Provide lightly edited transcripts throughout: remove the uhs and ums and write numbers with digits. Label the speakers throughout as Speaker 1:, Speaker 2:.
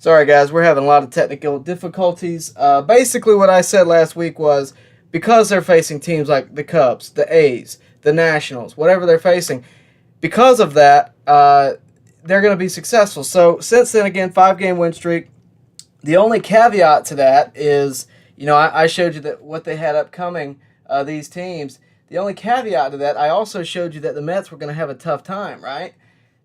Speaker 1: Sorry, guys, we're having a lot of technical difficulties. Basically, what I said last week was because they're facing teams like the Cubs, the A's, the Nationals, whatever they're facing, because of that, they're going to be successful. So, since then, again, 5 game win streak. The only caveat to that is, I showed you that what they had upcoming, these teams. The only caveat to that, I also showed you that the Mets were going to have a tough time, right?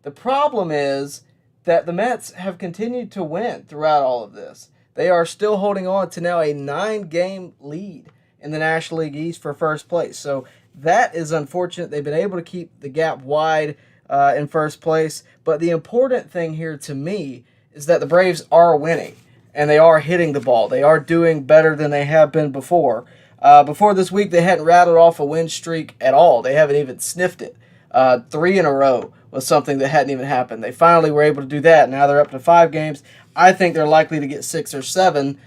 Speaker 1: The problem is that the Mets have continued to win throughout all of this. They are still holding on to now a 9-game lead in the National League East for first place. So that is unfortunate. They've been able to keep the gap wide in first place. But the important thing here to me is that the Braves are winning and they are hitting the ball. They are doing better than they have been before. Before this week, they hadn't rattled off a win streak at all. They haven't even sniffed it. 3 in a row was something that hadn't even happened. They finally were able to do that. Now they're up to 5 games. I think they're likely to get 6 or 7,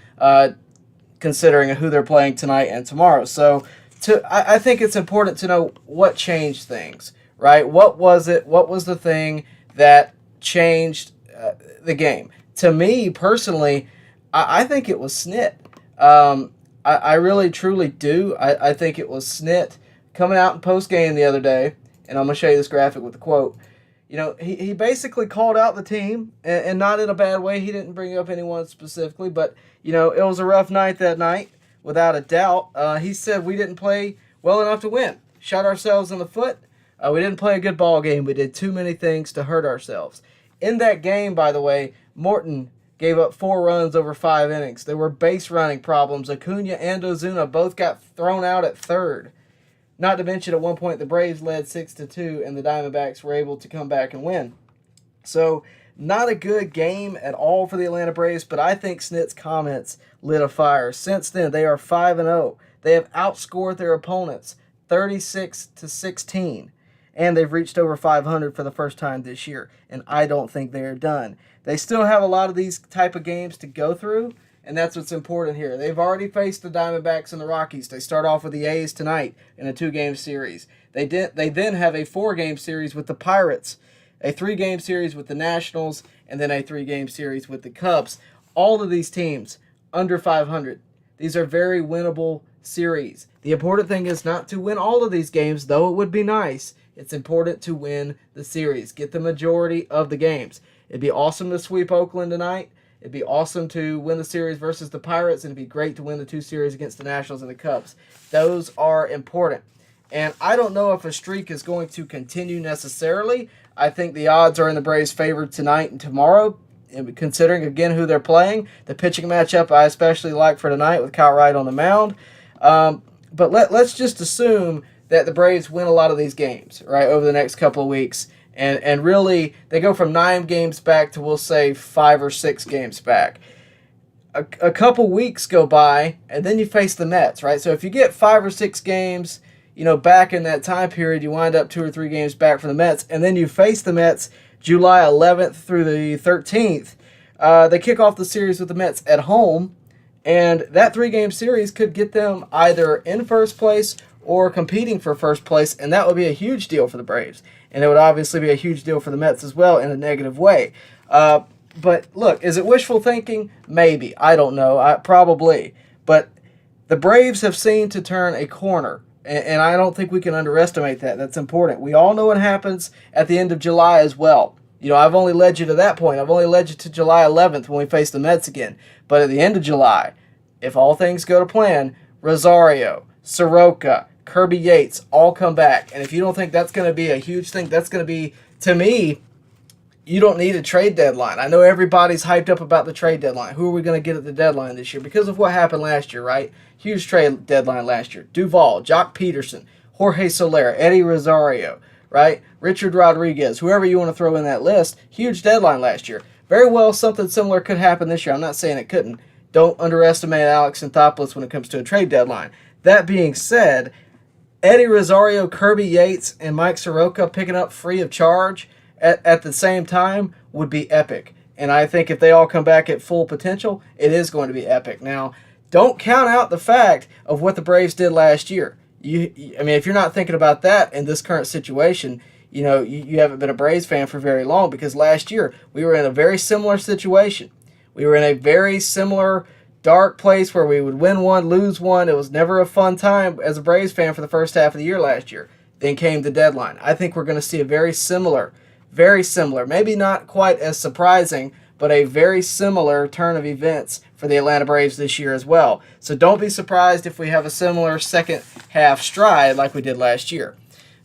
Speaker 1: considering who they're playing tonight and tomorrow. So I think it's important to know what changed things, right? What was it? What was the thing that changed the game? To me, personally, I think it was Snit. I really, truly do. I think it was Snit coming out in post-game the other day, and I'm going to show you this graphic with the quote. He basically called out the team, and not in a bad way. He didn't bring up anyone specifically, but, it was a rough night that night, without a doubt. He said we didn't play well enough to win. Shot ourselves in the foot. We didn't play a good ball game. We did too many things to hurt ourselves. In that game, by the way, Morton gave up 4 runs over 5 innings. There were base running problems. Acuna and Ozuna both got thrown out at third. Not to mention, at one point, the Braves led 6-2, and the Diamondbacks were able to come back and win. So, not a good game at all for the Atlanta Braves, but I think Snit's comments lit a fire. Since then, they are 5-0. They have outscored their opponents 36-16, and they've reached over 500 for the first time this year, and I don't think they're done. They still have a lot of these type of games to go through, and that's what's important here. They've already faced the Diamondbacks and the Rockies. They start off with the A's tonight in a 2-game series. They then have a 4-game series with the Pirates, a 3-game series with the Nationals, and then a 3-game series with the Cubs. All of these teams under 500. These are very winnable series. The important thing is not to win all of these games, though it would be nice. It's important to win the series. Get the majority of the games. It'd be awesome to sweep Oakland tonight. It'd be awesome to win the series versus the Pirates, and it'd be great to win the 2 series against the Nationals and the Cubs. Those are important. And I don't know if a streak is going to continue necessarily. I think the odds are in the Braves' favor tonight and tomorrow, and considering, again, who they're playing. The pitching matchup I especially like for tonight with Kyle Wright on the mound. But let's just assume that the Braves win a lot of these games, right, over the next couple of weeks. And really, they go from 9 games back to, we'll say, 5 or 6 games back. A couple weeks go by, and then you face the Mets, right? So if you get 5 or 6 games, back in that time period, you wind up 2 or 3 games back for the Mets, and then you face the Mets July 11th through the 13th. They kick off the series with the Mets at home, and that 3-game series could get them either in first place or competing for first place, and that would be a huge deal for the Braves. And it would obviously be a huge deal for the Mets as well in a negative way. But look, is it wishful thinking? Maybe. I don't know. Probably. But the Braves have seemed to turn a corner, and I don't think we can underestimate that. That's important. We all know what happens at the end of July as well. I've only led you to that point. I've only led you to July 11th when we face the Mets again. But at the end of July, if all things go to plan, Rosario, Soroka, Kirby Yates all come back. And if you don't think that's going to be a huge thing, that's going to be, to me, you don't need a trade deadline. I know everybody's hyped up about the trade deadline. Who are we going to get at the deadline this year? Because of what happened last year, right? Huge trade deadline last year. Duvall, Jock Peterson, Jorge Soler, Eddie Rosario, right? Richard Rodriguez, whoever you want to throw in that list. Huge deadline last year. Very well, something similar could happen this year. I'm not saying it couldn't. Don't underestimate Alex Anthopoulos when it comes to a trade deadline. That being said, Eddie Rosario, Kirby Yates, and Mike Soroka picking up free of charge at the same time would be epic. And I think if they all come back at full potential, it is going to be epic. Now, don't count out the fact of what the Braves did last year. If you're not thinking about that in this current situation, you haven't been a Braves fan for very long, because last year we were in a very similar situation. We were in a very similar dark place where we would win one, lose one. It was never a fun time as a Braves fan for the first half of the year last year. Then came the deadline. I think we're going to see a very similar, maybe not quite as surprising, but a very similar turn of events for the Atlanta Braves this year as well. So don't be surprised if we have a similar second half stride like we did last year.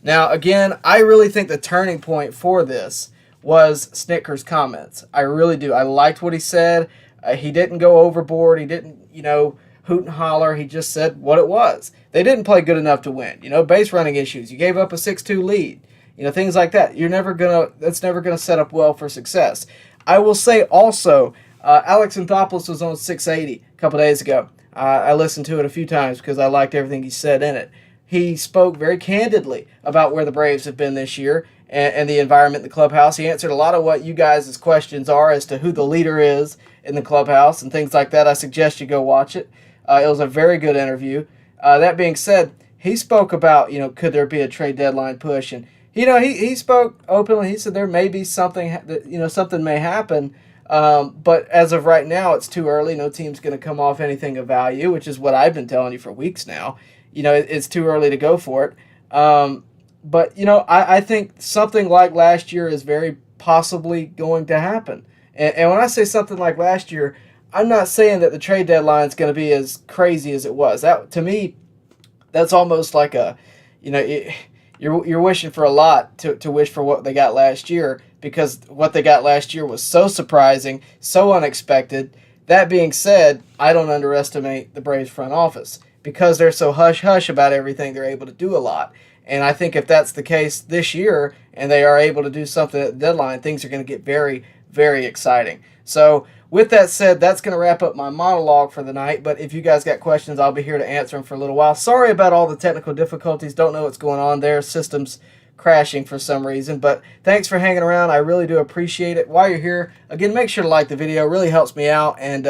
Speaker 1: Now, again, I really think the turning point for this was Snitker's comments. I really do. I liked what he said. He didn't go overboard. He didn't, hoot and holler. He just said what it was. They didn't play good enough to win. Base running issues. You gave up a 6-2 lead. Things like that. That's never gonna set up well for success. I will say also, Alex Anthopoulos was on 680 a couple days ago. I listened to it a few times because I liked everything he said in it. He spoke very candidly about where the Braves have been this year and the environment in the clubhouse. He answered a lot of what you guys' questions are as to who the leader is in the clubhouse and things like that. I suggest you go watch it. It was a very good interview. That being said, he spoke about, could there be a trade deadline push? And, he spoke openly. He said there may be something, something may happen. But as of right now, it's too early. No team's going to come off anything of value, which is what I've been telling you for weeks now. It's too early to go for it. But, I think something like last year is very possibly going to happen. And when I say something like last year, I'm not saying that the trade deadline is going to be as crazy as it was. That, to me, that's almost like you're wishing for a lot to wish for what they got last year, because what they got last year was so surprising, so unexpected. That being said, I don't underestimate the Braves front office because they're so hush-hush about everything. They're able to do a lot. And I think if that's the case this year and they are able to do something at the deadline, things are going to get very, very exciting. So with that said, that's going to wrap up my monologue for the night. But if you guys got questions, I'll be here to answer them for a little while. Sorry about all the technical difficulties. Don't know what's going on there. System's crashing for some reason. But thanks for hanging around. I really do appreciate it. While you're here, again, make sure to like the video. It really helps me out and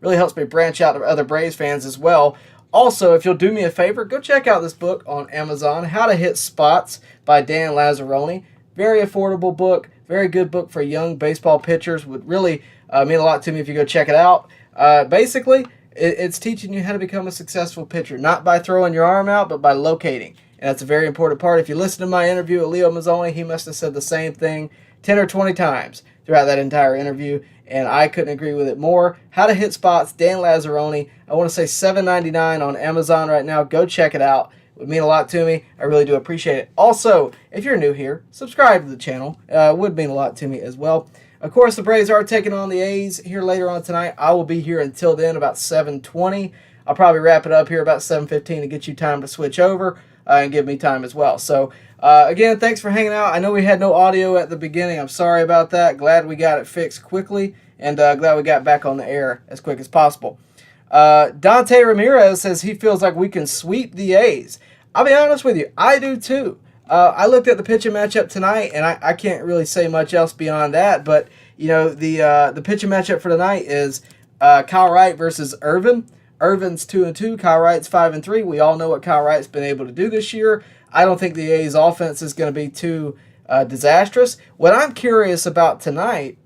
Speaker 1: really helps me branch out to other Braves fans as well. Also, if you'll do me a favor, go check out this book on Amazon, How to Hit Spots by Dan Lazzaroni. Very affordable book. Very good book for young baseball pitchers. Would really mean a lot to me if you go check it out. Basically, it's teaching you how to become a successful pitcher, not by throwing your arm out, but by locating. And that's a very important part. If you listen to my interview with Leo Mazzoni, he must have said the same thing 10 or 20 times throughout that entire interview, and I couldn't agree with it more. How to Hit Spots, Dan Lazzaroni. I want to say $7.99 on Amazon right now. Go check it out. It would mean a lot to me. I really do appreciate it. Also, if you're new here, subscribe to the channel. It would mean a lot to me as well. Of course, the Braves are taking on the A's here later on tonight. I will be here until then, about 7:20. I'll probably wrap it up here about 7:15 to get you time to switch over and give me time as well. So, again, thanks for hanging out. I know we had no audio at the beginning. I'm sorry about that. Glad we got it fixed quickly, and glad we got back on the air as quick as possible. Dante Ramirez says he feels like we can sweep the A's. I'll be honest with you, I do too. I looked at the pitching matchup tonight, and I can't really say much else beyond that. But the pitching matchup for tonight is Kyle Wright versus Irvin. Irvin's 2-2. Kyle Wright's 5-3. We all know what Kyle Wright's been able to do this year. I don't think the A's offense is going to be too disastrous. What I'm curious about tonight,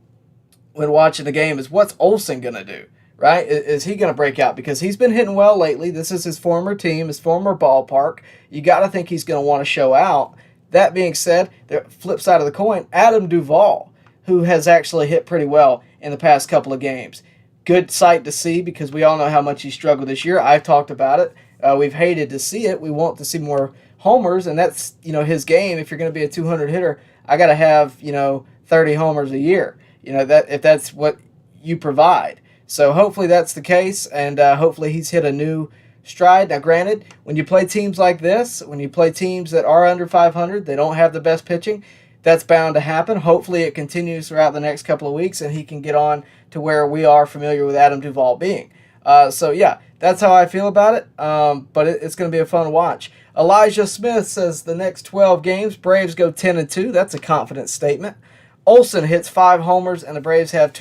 Speaker 1: when watching the game, is what's Olsen going to do. Right? Is he going to break out? Because he's been hitting well lately. This is his former team, his former ballpark. You got to think he's going to want to show out. That being said, the flip side of the coin, Adam Duvall, who has actually hit pretty well in the past couple of games. Good sight to see because we all know how much he struggled this year. I've talked about it. We've hated to see it. We want to see more homers, and that's his game. If you're going to be a 200 hitter, I got to have 30 homers a year. If that's what you provide. So hopefully that's the case, and hopefully he's hit a new stride. Now, granted, when you play teams like this, when you play teams that are under 500, they don't have the best pitching, that's bound to happen. Hopefully it continues throughout the next couple of weeks, and he can get on to where we are familiar with Adam Duvall being. So, yeah, that's how I feel about it, but it's going to be a fun watch. Elijah Smith says the next 12 games, Braves go 10-2. That's a confident statement. Olsen hits 5 homers, and the Braves have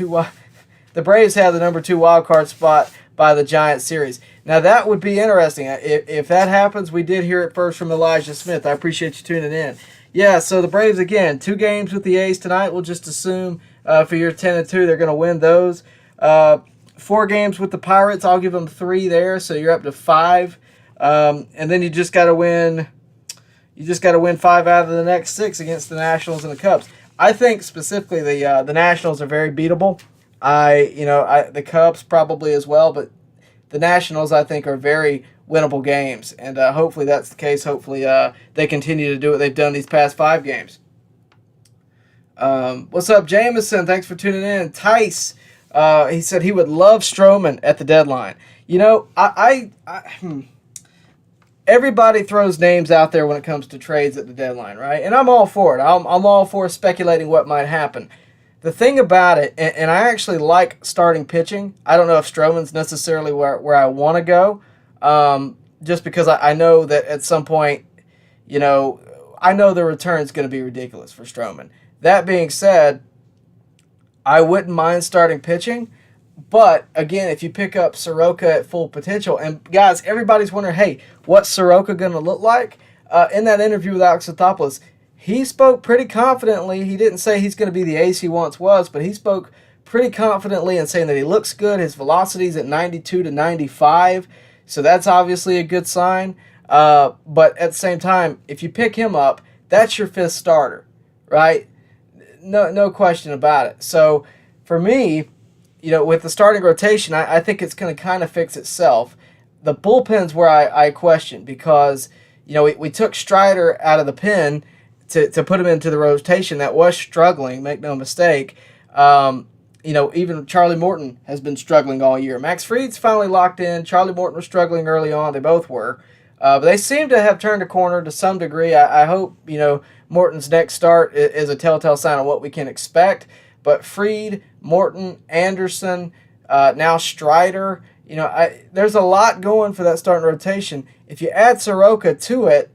Speaker 1: the number 2 wild card spot by the Giants series. Now, that would be interesting. If that happens, we did hear it first from Elijah Smith. I appreciate you tuning in. Yeah, so the Braves, again, 2 games with the A's tonight. We'll just assume for your 10-2, they're going to win those. 4 games with the Pirates. I'll give them 3 there, so you're up to 5. And then you just got to win. You just got to win 5 out of the next 6 against the Nationals and the Cubs. I think specifically the Nationals are very beatable. The Cubs probably as well, but the Nationals I think are very winnable games, and hopefully that's the case. Hopefully they continue to do what they've done these past 5 games. What's up, Jameson? Thanks for tuning in. Tice, he said he would love Stroman at the deadline. Everybody throws names out there when it comes to trades at the deadline, right? And I'm all for it. I'm all for speculating what might happen. The thing about it, and I actually like starting pitching. I don't know if Stroman's necessarily where I want to go, just because I know that at some point, I know the return's going to be ridiculous for Stroman. That being said, I wouldn't mind starting pitching. But, again, if you pick up Soroka at full potential, and, guys, everybody's wondering, hey, what's Soroka going to look like? In that interview with Alex Anthopoulos, he spoke pretty confidently. He didn't say he's going to be the ace he once was, but he spoke pretty confidently in saying that he looks good. His velocity's at 92 to 95, so that's obviously a good sign. But at the same time, if you pick him up, that's your 5th starter, right? No question about it. So, for me, with the starting rotation, I think it's going to kind of fix itself. The bullpen's where I question because, we took Strider out of the pen to put him into the rotation that was struggling, make no mistake. Even Charlie Morton has been struggling all year. Max Fried's finally locked in. Charlie Morton was struggling early on. They both were. But they seem to have turned a corner to some degree. I hope, Morton's next start is a telltale sign of what we can expect. But Fried, Morton, Anderson, now Strider, there's a lot going for that starting rotation. If you add Soroka to it,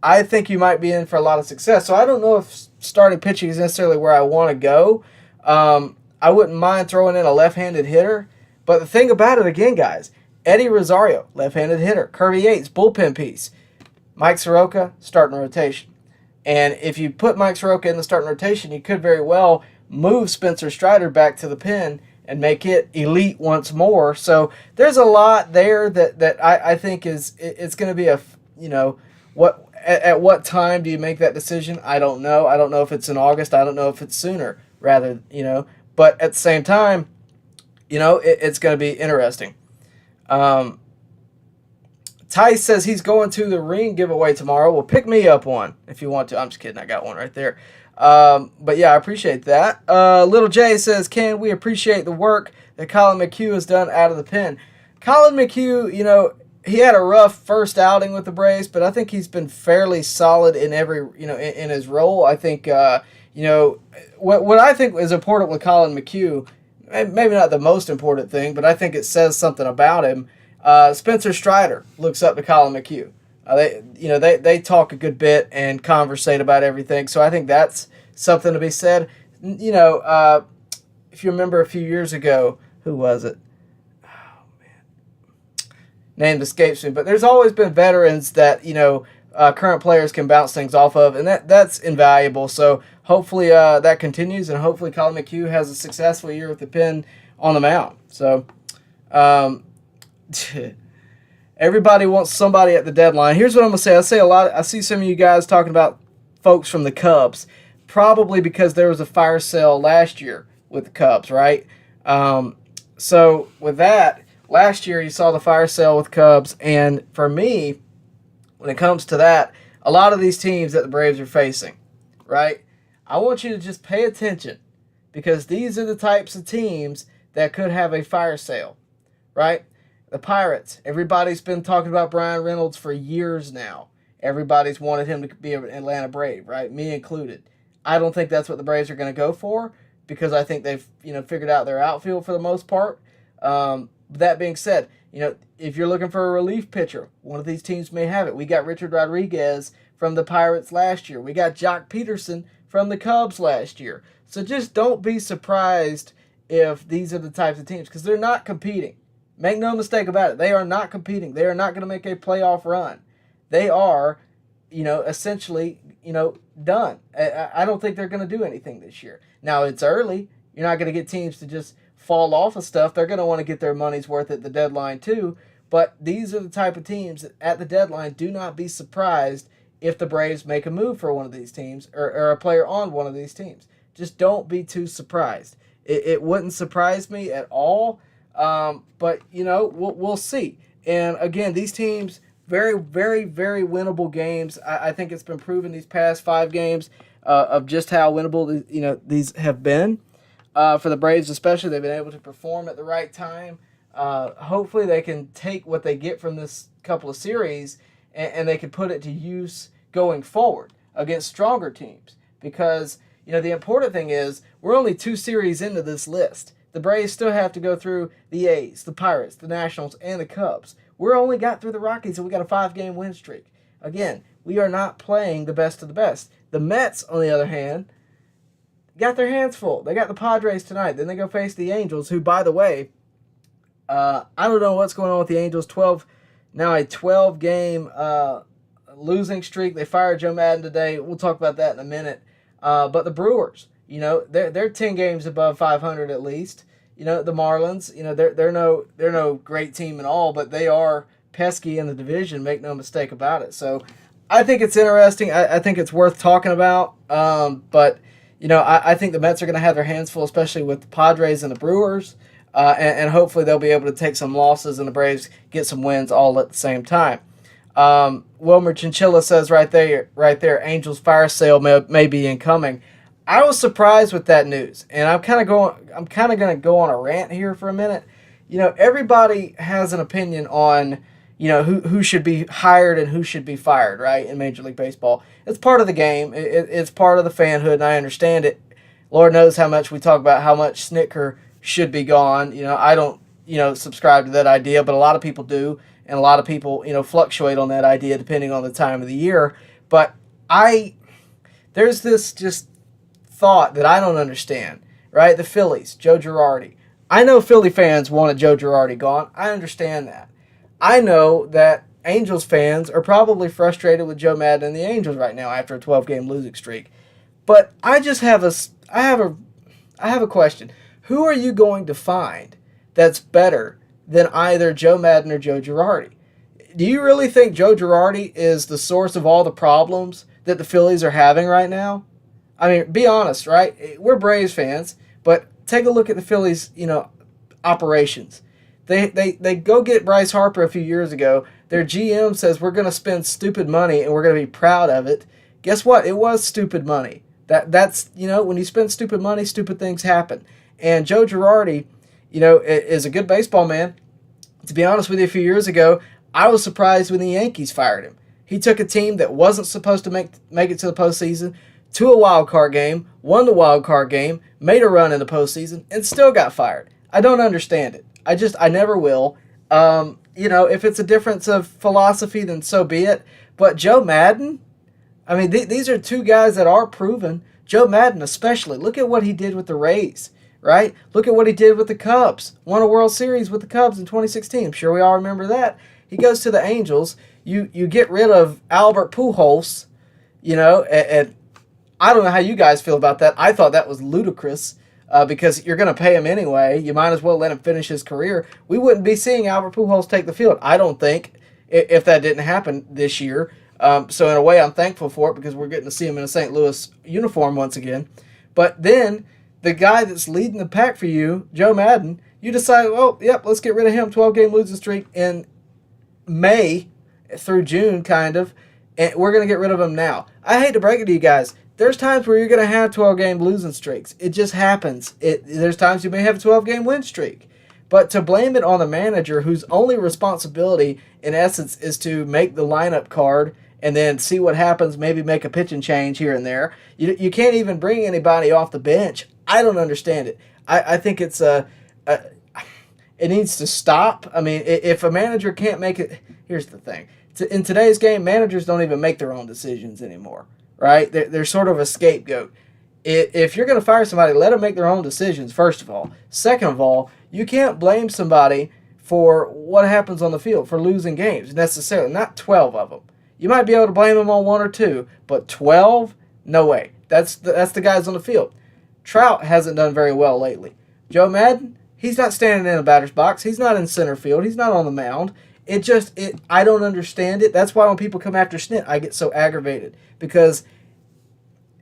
Speaker 1: I think you might be in for a lot of success. So I don't know if starting pitching is necessarily where I want to go. I wouldn't mind throwing in a left-handed hitter. But the thing about it, again, guys, Eddie Rosario, left-handed hitter. Kirby Yates, bullpen piece. Mike Soroka, starting rotation. And if you put Mike Soroka in the starting rotation, you could very well move Spencer Strider back to the pen and make it elite once more. So there's a lot there that I think it's going to be at what time do you make that decision? I don't know. I don't know if it's in August. I don't know if it's sooner, rather, But at the same time, it's going to be interesting. Ty says he's going to the ring giveaway tomorrow. Well, pick me up one if you want to. I'm just kidding. I got one right there. But yeah, I appreciate that. Little J says, Ken, we appreciate the work that Colin McHugh has done out of the pen. Colin McHugh, he had a rough first outing with the Braves, but I think he's been fairly solid in every, in his role. I think, what I think is important with Colin McHugh, maybe not the most important thing, but I think it says something about him. Spencer Strider looks up to Colin McHugh. They talk a good bit and conversate about everything. So I think that's something to be said. If you remember a few years ago, who was it? Oh, man. Name escapes me. But there's always been veterans that, current players can bounce things off of, and that's invaluable. So hopefully that continues, and hopefully Colin McHugh has a successful year with the pen on the mound. So everybody wants somebody at the deadline. Here's what I'm going to say. I see some of you guys talking about folks from the Cubs, probably because there was a fire sale last year with the Cubs, right? So with that, last year you saw the fire sale with Cubs, and for me, when it comes to that, a lot of these teams that the Braves are facing, right? I want you to just pay attention, because these are the types of teams that could have a fire sale, right? The Pirates, everybody's been talking about Brian Reynolds for years now. Everybody's wanted him to be an Atlanta Brave, right? Me included. I don't think that's what the Braves are going to go for, because I think they've figured out their outfield for the most part. That being said, if you're looking for a relief pitcher, one of these teams may have it. We got Richard Rodriguez from the Pirates last year. We got Jock Peterson from the Cubs last year. So just don't be surprised if these are the types of teams, because they're not competing. Make no mistake about it. They are not competing. They are not going to make a playoff run. They are, essentially, done. I don't think they're going to do anything this year. Now, it's early. You're not going to get teams to just fall off of stuff, they're going to want to get their money's worth at the deadline too. But these are the type of teams that at the deadline, do not be surprised if the Braves make a move for one of these teams or a player on one of these teams. Just don't be too surprised. It wouldn't surprise me at all. But, we'll see. And, again, these teams, very, very, very winnable games. I think it's been proven these past 5 games of just how winnable these have been. For the Braves especially, they've been able to perform at the right time. Hopefully they can take what they get from this couple of series and they can put it to use going forward against stronger teams. Because, the important thing is we're only 2 series into this list. The Braves still have to go through the A's, the Pirates, the Nationals, and the Cubs. We're only got through the Rockies, and we got a 5-game win streak. Again, we are not playing the best of the best. The Mets, on the other hand, got their hands full. They got the Padres tonight. Then they go face the Angels, who, by the way, I don't know what's going on with the Angels. Now a 12-game losing streak. They fired Joe Madden today. We'll talk about that in a minute. But the Brewers, they're 10 games above 500 at least. The Marlins, they're no great team at all, but they are pesky in the division. Make no mistake about it. So I think it's interesting. I think it's worth talking about. But I think the Mets are going to have their hands full, especially with the Padres and the Brewers. And hopefully they'll be able to take some losses and the Braves get some wins all at the same time. Wilmer Chinchilla says right there, Angels fire sale may be incoming. I was surprised with that news, and I'm kind of going to go on a rant here for a minute. Everybody has an opinion on, who should be hired and who should be fired, right, in Major League Baseball. It's part of the game. It's part of the fanhood, and I understand it. Lord knows how much we talk about how much Snitker should be gone. I don't, subscribe to that idea, but a lot of people do, and a lot of people, fluctuate on that idea depending on the time of the year. But there's this just thought that I don't understand, right? The Phillies, Joe Girardi. I know Philly fans wanted Joe Girardi gone. I understand that. I know that Angels fans are probably frustrated with Joe Madden and the Angels right now after a 12-game losing streak. But I have a question. Who are you going to find that's better than either Joe Madden or Joe Girardi? Do you really think Joe Girardi is the source of all the problems that the Phillies are having right now? I mean, be honest, right? We're Braves fans, but take a look at the Phillies, operations. They go get Bryce Harper a few years ago. Their GM says we're going to spend stupid money and we're going to be proud of it. Guess what? It was stupid money. That's when you spend stupid money, stupid things happen. And Joe Girardi, is a good baseball man. To be honest with you, a few years ago, I was surprised when the Yankees fired him. He took a team that wasn't supposed to make it to the postseason to a wild card game, won the wild card game, made a run in the postseason, and still got fired. I don't understand it. I never will. If it's a difference of philosophy, then so be it. But Joe Madden, I mean, these are 2 guys that are proven. Joe Madden especially. Look at what he did with the Rays, right? Look at what he did with the Cubs. Won a World Series with the Cubs in 2016. I'm sure we all remember that. He goes to the Angels. You get rid of Albert Pujols, and I don't know how you guys feel about that. I thought that was ludicrous because you're going to pay him anyway. You might as well let him finish his career. We wouldn't be seeing Albert Pujols take the field, I don't think, if that didn't happen this year. So in a way, I'm thankful for it because we're getting to see him in a St. Louis uniform once again. But then the guy that's leading the pack for you, Joe Madden, you decide, let's get rid of him. 12-game losing streak in May through June, kind of, and we're going to get rid of him now. I hate to break it to you guys. There's times where you're going to have 12-game losing streaks. It just happens. There's times you may have a 12-game win streak. But to blame it on the manager whose only responsibility, in essence, is to make the lineup card and then see what happens, maybe make a pitching change here and there. You can't even bring anybody off the bench. I don't understand it. I think it needs to stop. I mean, if a manager can't make it, here's the thing. In today's game, managers don't even make their own decisions anymore, right? They're sort of a scapegoat. If you're going to fire somebody, let them make their own decisions, first of all. Second of all, you can't blame somebody for what happens on the field, for losing games, necessarily. Not 12 of them. You might be able to blame them on 1 or 2, but 12? No way. That's the guys on the field. Trout hasn't done very well lately. Joe Madden, He's not standing in a batter's box. He's not in center field. He's not on the mound. I don't understand it. That's why when people come after Snit, I get so aggravated because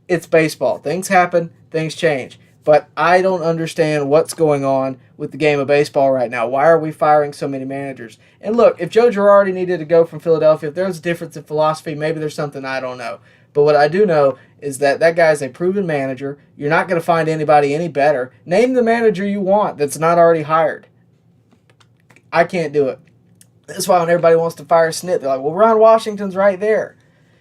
Speaker 1: it's baseball. Things happen. Things change. But I don't understand what's going on with the game of baseball right now. Why are we firing so many managers? And look, if Joe Girardi needed to go from Philadelphia, if there's a difference in philosophy, maybe there's something I don't know. But what I do know is that guy's a proven manager. You're not going to find anybody any better. Name the manager you want that's not already hired. I can't do it. That's why when everybody wants to fire Snit, they're like, well, Ron Washington's right there.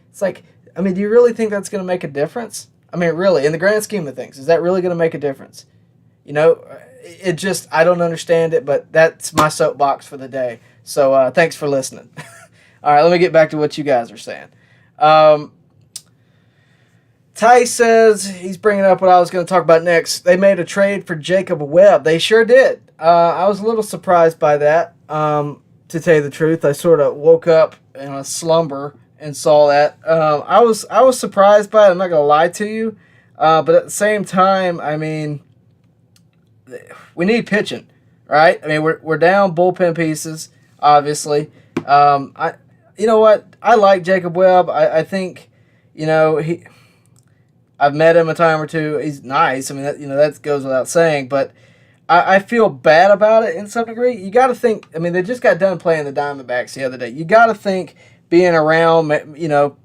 Speaker 1: It's like, I mean, do you really think that's going to make a difference? I mean, really, in the grand scheme of things, is that really going to make a difference? You know, I don't understand it, but that's my soapbox for the day. So thanks for listening. All right, let me get back to what you guys are saying. Ty says he's bringing up what I was going to talk about next. They made a trade for Jacob Webb. They sure did. I was a little surprised by that, to tell you the truth. I sort of woke up in a slumber and saw that. I was surprised by it. I'm not going to lie to you. But at the same time, I mean, we need pitching, right? I mean, we're down bullpen pieces, obviously. You know what? I like Jacob Webb. I think, you know, I've met him a time or two. He's nice. I mean, that goes without saying. But I feel bad about it in some degree. You got to think. I mean, they just got done playing the Diamondbacks the other day. You got to think being around. You know,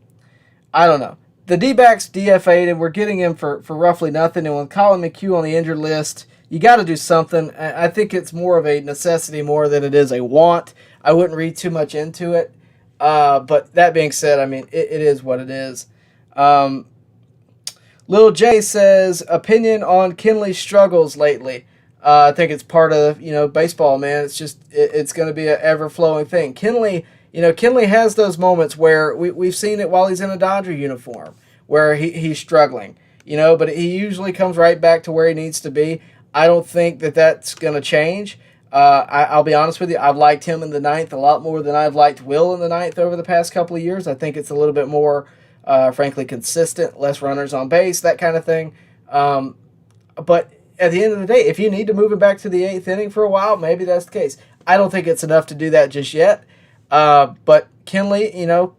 Speaker 1: I don't know. The D-backs DFA'd and we're getting him for roughly nothing. And with Colin McHugh on the injured list, you got to do something. I think it's more of a necessity more than it is a want. I wouldn't read too much into it. But that being said, I mean, it is what it is. Lil J says, opinion on Kenley's struggles lately. I think it's part of, baseball, man. It's just, it's going to be an ever-flowing thing. Kenley has those moments where we've seen it while he's in a Dodger uniform, where he's struggling, but he usually comes right back to where he needs to be. I don't think that's going to change. I'll be honest with you. I've liked him in the ninth a lot more than I've liked Will in the ninth over the past couple of years. I think it's a little bit more, frankly, consistent, less runners on base, that kind of thing. But at the end of the day, if you need to move him back to the eighth inning for a while, maybe that's the case. I don't think it's enough to do that just yet. But Kenley,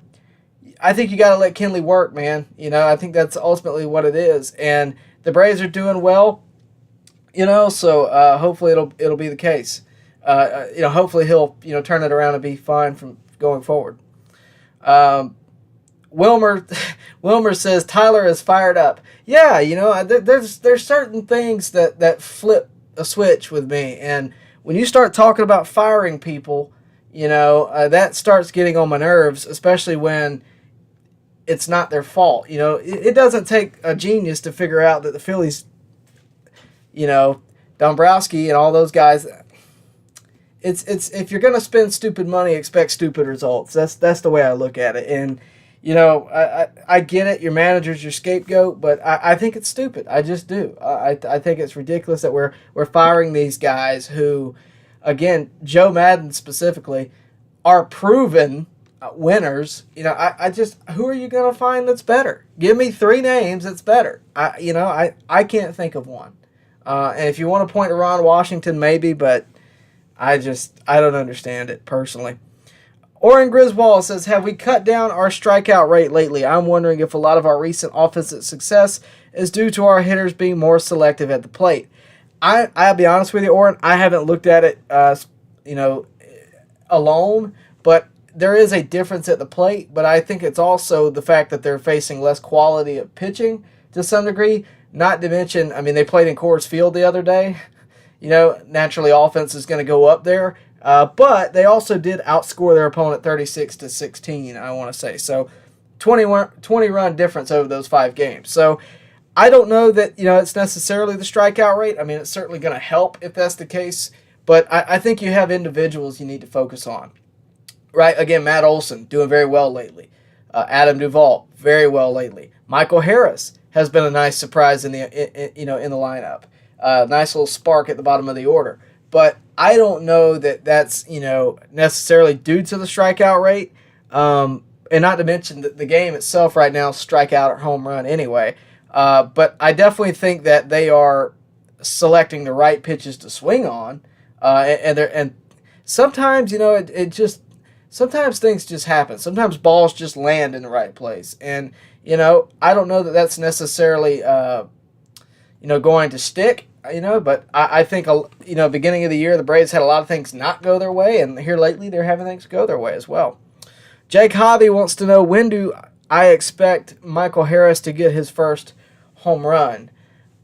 Speaker 1: I think you got to let Kenley work, man. I think that's ultimately what it is. And the Braves are doing well, so hopefully it'll be the case. Hopefully he'll, turn it around and be fine from going forward. Wilmer says Tyler is fired up. Yeah, there's certain things that flip a switch with me, and when you start talking about firing people, that starts getting on my nerves, especially when it's not their fault. It doesn't take a genius to figure out that the Phillies, Dombrowski and all those guys. It's if you're gonna spend stupid money, expect stupid results. That's the way I look at it, and. I get it. Your manager's your scapegoat, but I think it's stupid. I just do. I think it's ridiculous that we're firing these guys who, again, Joe Madden specifically, are proven winners. Who are you gonna find that's better? Give me 3 names that's better. I can't think of one. And if you want to point to Ron Washington, maybe, but I don't understand it personally. Oren Griswold says, have we cut down our strikeout rate lately? I'm wondering if a lot of our recent offensive success is due to our hitters being more selective at the plate. I'll be honest with you, Oren, I haven't looked at it, alone, but there is a difference at the plate, but I think it's also the fact that they're facing less quality of pitching to some degree, not to mention, they played in Coors Field the other day. Naturally offense is going to go up there. But they also did outscore their opponent 36-16, I want to say. So 20 run difference over those 5 games. So I don't know that, it's necessarily the strikeout rate. It's certainly going to help if that's the case. But I think you have individuals you need to focus on. Right? Again, Matt Olson doing very well lately. Adam Duvall, very well lately. Michael Harris has been a nice surprise in the lineup. Nice little spark at the bottom of the order. But I don't know that that's, necessarily due to the strikeout rate. And not to mention the game itself right now, strikeout or home run anyway. But I definitely think that they are selecting the right pitches to swing on, and sometimes it just sometimes things just happen. Sometimes balls just land in the right place, and I don't know that that's necessarily going to stick. But I think beginning of the year the Braves had a lot of things not go their way, and here lately they're having things go their way as well. Jake Hobby wants to know, when do I expect Michael Harris to get his first home run?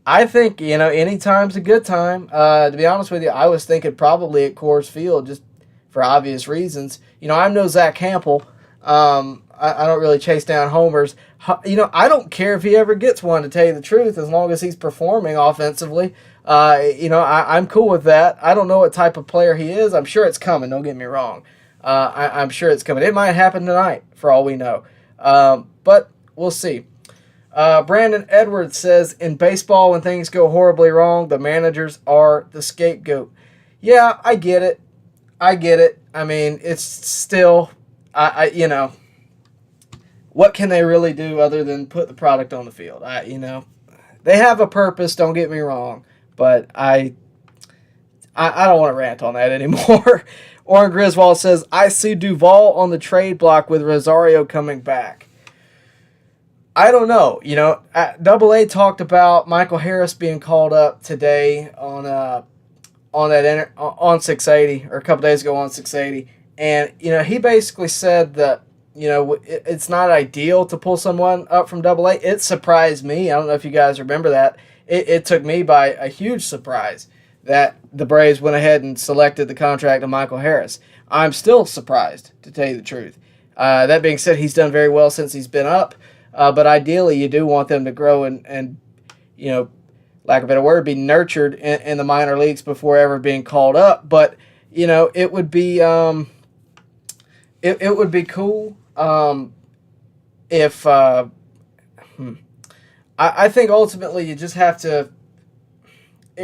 Speaker 1: I think, any time's a good time. To be honest with you, I was thinking probably at Coors Field, just for obvious reasons. I'm no Zach Hampel. I don't really chase down homers. I don't care if he ever gets one, to tell you the truth, as long as he's performing offensively. I'm cool with that. I don't know what type of player he is. I'm sure it's coming, don't get me wrong. I'm sure it's coming. It might happen tonight, for all we know. But we'll see. Brandon Edwards says, in baseball, when things go horribly wrong, the managers are the scapegoat. Yeah, I get it. I mean, it's still, what can they really do other than put the product on the field? They have a purpose, don't get me wrong, but I don't want to rant on that anymore. Oren Griswold says, I see Duvall on the trade block with Rosario coming back. I don't know. Double A talked about Michael Harris being called up today on 680, or a couple days ago on 680, and he basically said that it's not ideal to pull someone up from Double A. It surprised me. I don't know if you guys remember that. It took me by a huge surprise that the Braves went ahead and selected the contract of Michael Harris. I'm still surprised, to tell you the truth. That being said, he's done very well since he's been up. But ideally, you do want them to grow and lack of a better word, be nurtured in the minor leagues before ever being called up. But it would be it would be cool if I think ultimately you just have to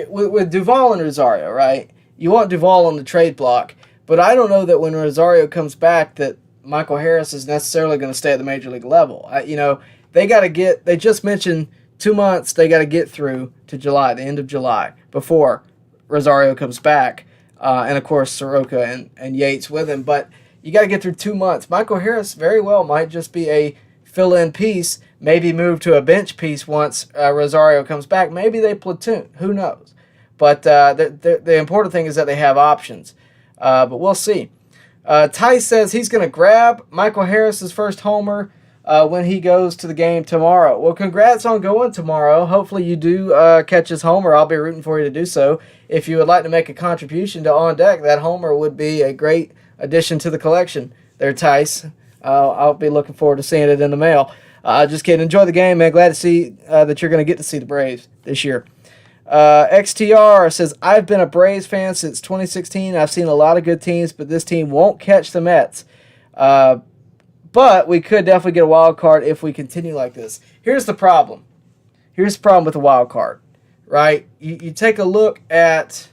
Speaker 1: with Duvall and Rosario, right? You want Duvall on the trade block, but I don't know that when Rosario comes back that Michael Harris is necessarily going to stay at the major league level. They just mentioned 2 months they got to get through to July, the end of July, before Rosario comes back. And, of course, Soroka and Yates with him. But you got to get through 2 months. Michael Harris very well might just be a fill-in piece, maybe move to a bench piece once Rosario comes back. Maybe they platoon. Who knows? But the important thing is that they have options. But we'll see. Tice says he's going to grab Michael Harris's first homer when he goes to the game tomorrow. Well, congrats on going tomorrow. Hopefully you do catch his homer. I'll be rooting for you to do so. If you would like to make a contribution to On Deck, that homer would be a great addition to the collection there, Tice. I'll be looking forward to seeing it in the mail. Just kidding. Enjoy the game, man. Glad to see that you're going to get to see the Braves this year. XTR says, I've been a Braves fan since 2016. I've seen a lot of good teams, but this team won't catch the Mets. But we could definitely get a wild card if we continue like this. Here's the problem. Here's the problem with the wild card, right? You take a look at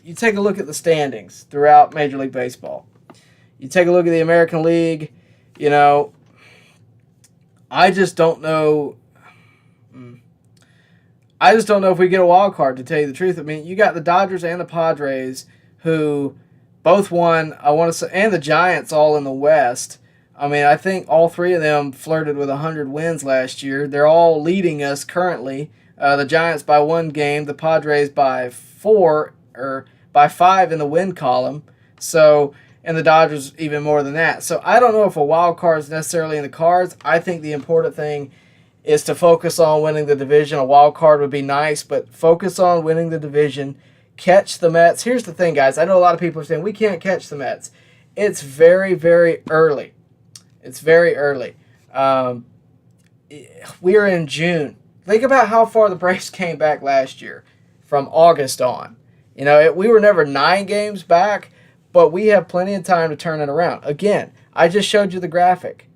Speaker 1: the standings throughout Major League Baseball. You take a look at the American League. I just don't know. I just don't know if we get a wild card, to tell you the truth. I mean, you got the Dodgers and the Padres, who both won, I want to say, and the Giants all in the West. I mean, I think all three of them flirted with 100 wins last year. They're all leading us currently. The Giants by 1 game, the Padres by 4, or by 5 in the win column. So, and the Dodgers even more than that. So I don't know if a wild card is necessarily in the cards. I think the important thing is to focus on winning the division. A wild card would be nice, but focus on winning the division. Catch the Mets. Here's the thing, guys. I know a lot of people are saying we can't catch the Mets. It's very, very early. It's very early. We are in June. Think about how far the Braves came back last year from August on. We were never 9 games back, but we have plenty of time to turn it around. Again, I just showed you the graphic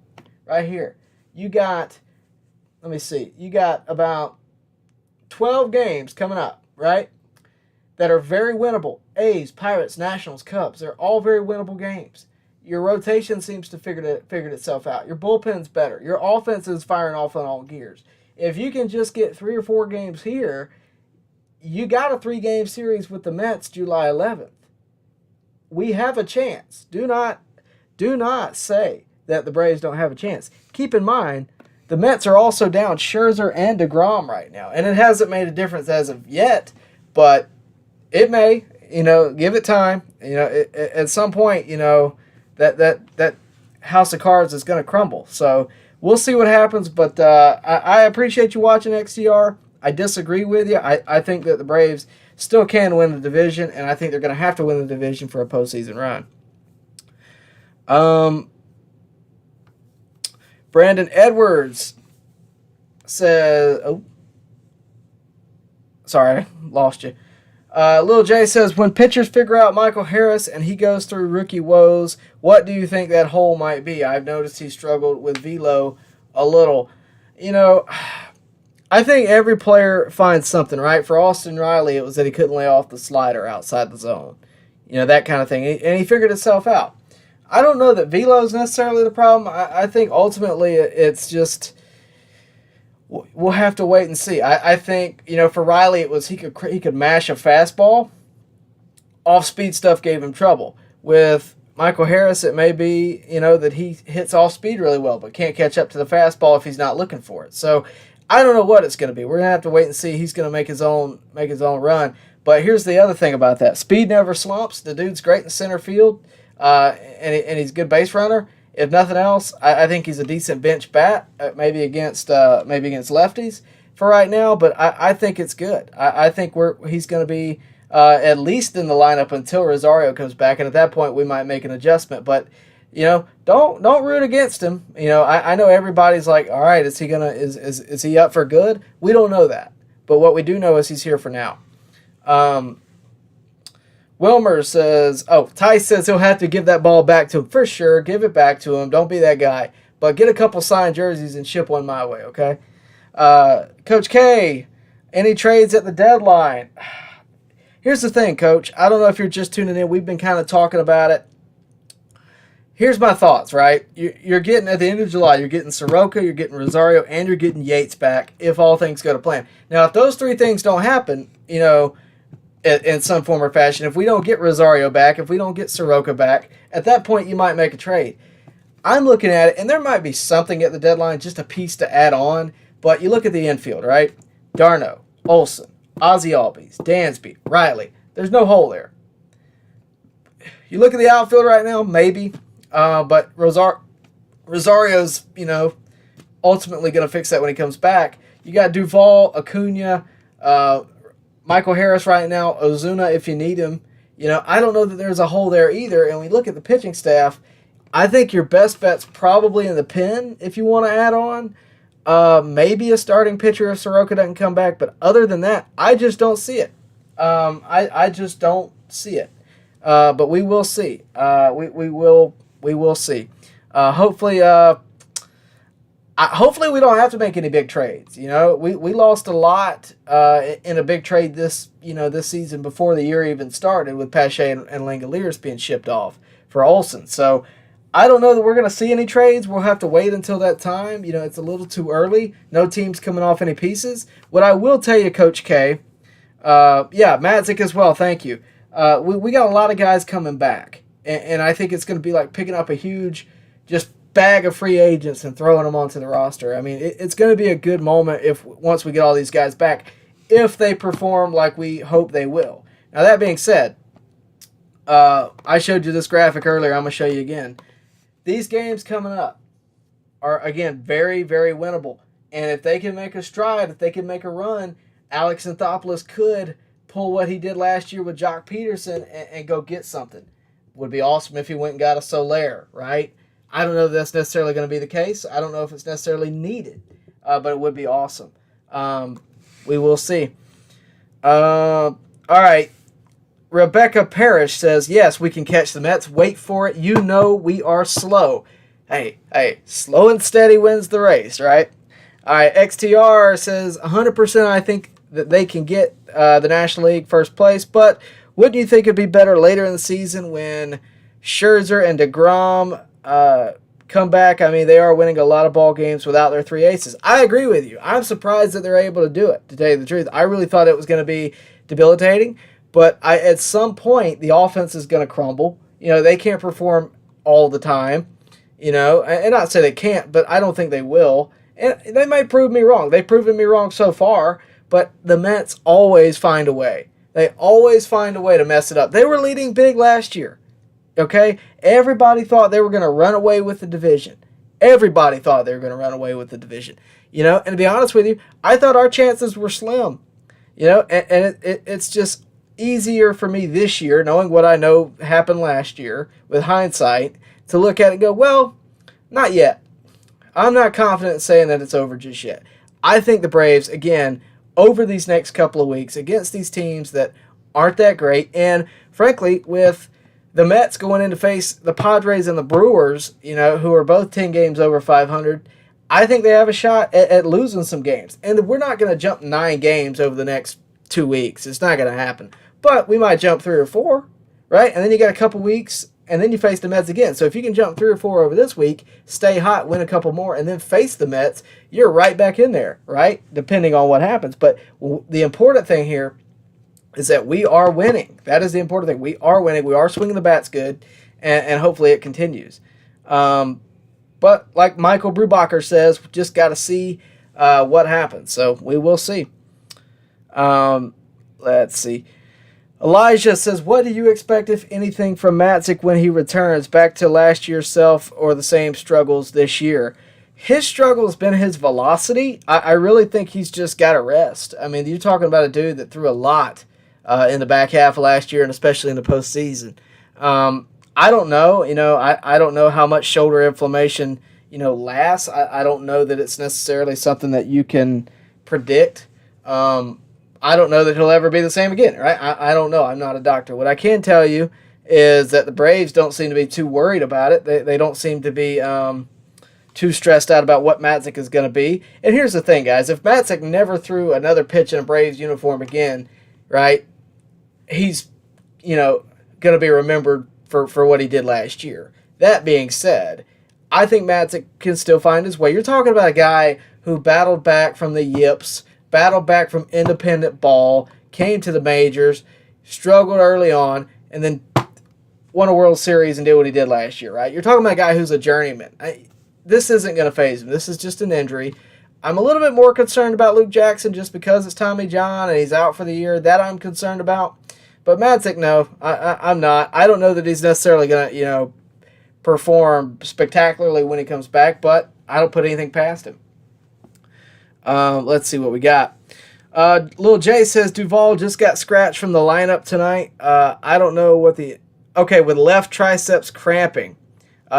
Speaker 1: right here. You got about 12 games coming up, right, that are very winnable. A's, Pirates, Nationals, Cubs. They're all very winnable games. Your rotation seems to figured itself out. Your bullpen's better. Your offense is firing off on all gears. If you can just get 3 or 4 games here, you got a 3-game series with the Mets July 11th. We have a chance. Do not say that the Braves don't have a chance. Keep in mind, the Mets are also down Scherzer and DeGrom right now, and it hasn't made a difference as of yet, but it may. Give it time. At some point, that house of cards is going to crumble. So we'll see what happens, but I appreciate you watching XTR. I disagree with you. I think that the Braves still can win the division, and I think they're going to have to win the division for a postseason run. Brandon Edwards says, sorry, lost you. Lil J says, when pitchers figure out Michael Harris and he goes through rookie woes, what do you think that hole might be? I've noticed he struggled with velo a little. I think every player finds something, right? For Austin Riley, it was that he couldn't lay off the slider outside the zone. That kind of thing. And he figured itself out. I don't know that velo is necessarily the problem. I think ultimately it's just... We'll have to wait and see. I think, for Riley, it was he could mash a fastball. Off-speed stuff gave him trouble. With Michael Harris, it may be, that he hits off-speed really well, but can't catch up to the fastball if he's not looking for it. So I don't know what it's going to be. We're going to have to wait and see. He's going to make his own run. But here's the other thing about that. Speed never slumps. The dude's great in center field, and he's a good base runner. If nothing else, I think he's a decent bench bat, maybe against lefties for right now. But I think it's good. I think he's going to be at least in the lineup until Rosario comes back, and at that point we might make an adjustment. But don't root against him. I know everybody's like, all right, is he up for good? We don't know that, but what we do know is he's here for now. Wilmer says, Ty says he'll have to give that ball back to him. For sure, give it back to him. Don't be that guy. But get a couple signed jerseys and ship one my way, okay? Coach K, any trades at the deadline? Here's the thing, Coach. I don't know if you're just tuning in. We've been kind of talking about it. Here's my thoughts, right? You're getting, at the end of July, you're getting Soroka, you're getting Rosario, and you're getting Yates back if all things go to plan. Now, if those three things don't happen, in some form or fashion, if we don't get Rosario back, if we don't get Soroka back, at that point you might make a trade. I'm looking at it, and there might be something at the deadline, just a piece to add on, but you look at the infield, right? Darno, Olsen, Ozzie Albies, Dansby, Riley. There's no hole there. You look at the outfield right now, maybe, but Rosario's, ultimately going to fix that when he comes back. You got Duvall, Acuna, Michael Harris right now, Ozuna if you need him. I don't know that there's a hole there either. And we look at the pitching staff, I think your best bet's probably in the pen if you want to add on. Maybe a starting pitcher if Soroka doesn't come back. But other than that, I just don't see it. I just don't see it. But we will see. We will see. Hopefully we don't have to make any big trades. We lost a lot in a big trade this season before the year even started with Pache and Langoliers being shipped off for Olsen. So I don't know that we're going to see any trades. We'll have to wait until that time. It's a little too early. No team's coming off any pieces. What I will tell you, Coach K, Matzik as well, thank you. We got a lot of guys coming back, and I think it's going to be like picking up a huge just bag of free agents and throwing them onto the roster. I mean, it's going to be a good moment once we get all these guys back, if they perform like we hope they will. Now, that being said, I showed you this graphic earlier. I'm going to show you again. These games coming up are, again, very, very winnable. And if they can make a stride, if they can make a run, Alex Anthopoulos could pull what he did last year with Jock Peterson and go get something. Would be awesome if he went and got a Soler, right? I don't know if that's necessarily going to be the case. I don't know if it's necessarily needed, but it would be awesome. We will see. All right. Rebecca Parrish says, yes, we can catch the Mets. Wait for it. We are slow. Hey, slow and steady wins the race, right? All right, XTR says 100% I think that they can get the National League first place, but wouldn't you think it'd be better later in the season when Scherzer and DeGrom come back. I mean, they are winning a lot of ball games without their three aces. I agree with you. I'm surprised that they're able to do it, to tell you the truth. I really thought it was going to be debilitating, but at some point, the offense is going to crumble. They can't perform all the time, and not say they can't, but I don't think they will. And they might prove me wrong. They've proven me wrong so far, but the Mets always find a way. They always find a way to mess it up. They were leading big last year. Okay? Everybody thought they were going to run away with the division. Everybody thought they were going to run away with the division. And to be honest with you, I thought our chances were slim. And it's just easier for me this year, knowing what I know happened last year, with hindsight, to look at it and go, well, not yet. I'm not confident in saying that it's over just yet. I think the Braves, again, over these next couple of weeks, against these teams that aren't that great, and frankly, with the Mets going in to face the Padres and the Brewers, who are both 10 games over 500, I think they have a shot at losing some games. And we're not going to jump 9 games over the next 2 weeks. It's not going to happen. But we might jump 3 or 4, right? And then you got a couple weeks, and then you face the Mets again. So if you can jump 3 or 4 over this week, stay hot, win a couple more, and then face the Mets, you're right back in there, right? Depending on what happens. But the important thing here is that we are winning. That is the important thing. We are winning. We are swinging the bats good, and hopefully it continues. But like Michael Brubacher says, we just got to see what happens. So we will see. Let's see. Elijah says, what do you expect, if anything, from Matzik when he returns? Back to last year's self or the same struggles this year? His struggle has been his velocity. I really think he's just got to rest. I mean, you're talking about a dude that threw a lot in the back half of last year, and especially in the postseason. I don't know. I don't know how much shoulder inflammation, lasts. I don't know that it's necessarily something that you can predict. I don't know that he'll ever be the same again, right? I don't know. I'm not a doctor. What I can tell you is that the Braves don't seem to be too worried about it. They don't seem to be too stressed out about what Matzik is going to be. And here's the thing, guys. If Matzik never threw another pitch in a Braves uniform again, right, he's, going to be remembered for what he did last year. That being said, I think Matzik can still find his way. You're talking about a guy who battled back from the yips, battled back from independent ball, came to the majors, struggled early on, and then won a World Series and did what he did last year, right? You're talking about a guy who's a journeyman. This isn't going to faze him. This is just an injury. I'm a little bit more concerned about Luke Jackson just because it's Tommy John and he's out for the year. That I'm concerned about. But Matzik, no, I'm not. I don't know that he's necessarily going to, perform spectacularly when he comes back, but I don't put anything past him. Let's see what we got. Lil J says Duvall just got scratched from the lineup tonight. I don't know what with left triceps cramping.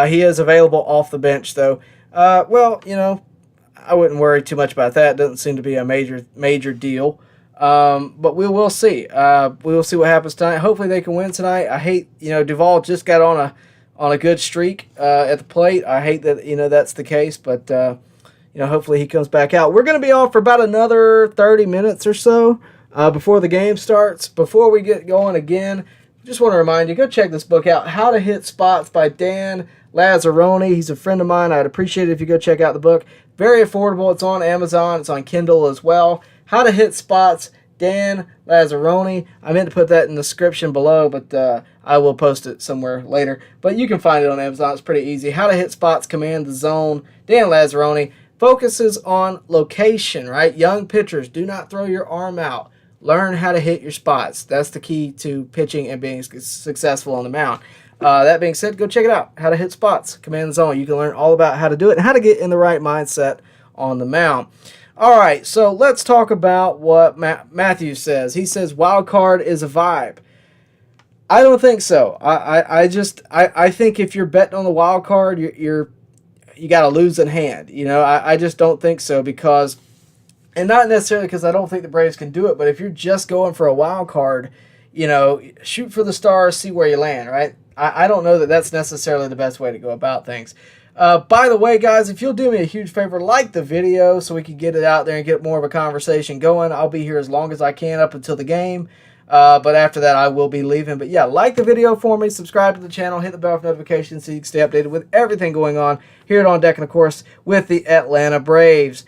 Speaker 1: He is available off the bench, though. I wouldn't worry too much about that. It doesn't seem to be a major deal. But we will see. We will see what happens tonight. Hopefully they can win tonight. I hate, Duvall just got on a good streak at the plate. I hate that, that's the case, but hopefully he comes back out. We're going to be off for about another 30 minutes or so before the game starts. Before we get going again, just want to remind you, go check this book out, How to Hit Spots by Dan Lazzaroni. He's a friend of mine. I'd appreciate it if you go check out the book. Very affordable. It's on Amazon. It's on Kindle as well. How to Hit Spots, Dan Lazzaroni. I meant to put that in the description below, but I will post it somewhere later. But you can find it on Amazon. It's pretty easy. How to Hit Spots, Command the Zone. Dan Lazzaroni focuses on location, right? Young pitchers, do not throw your arm out. Learn how to hit your spots. That's the key to pitching and being successful on the mound. That being said, go check it out. How to Hit Spots, Command the Zone. You can learn all about how to do it and how to get in the right mindset on the mound. All right, so let's talk about what Matthew says. He says wild card is a vibe. I don't think so. I think if you're betting on the wild card, you got to lose in hand. I just don't think so because, and not necessarily because I don't think the Braves can do it, but if you're just going for a wild card, shoot for the stars, see where you land, right? I don't know that that's necessarily the best way to go about things. By the way, guys, if you'll do me a huge favor, like the video so we can get it out there and get more of a conversation going. I'll be here as long as I can up until the game. But after that, I will be leaving. But yeah, like the video for me, subscribe to the channel, hit the bell for notifications so you can stay updated with everything going on here at On Deck and, of course, with the Atlanta Braves.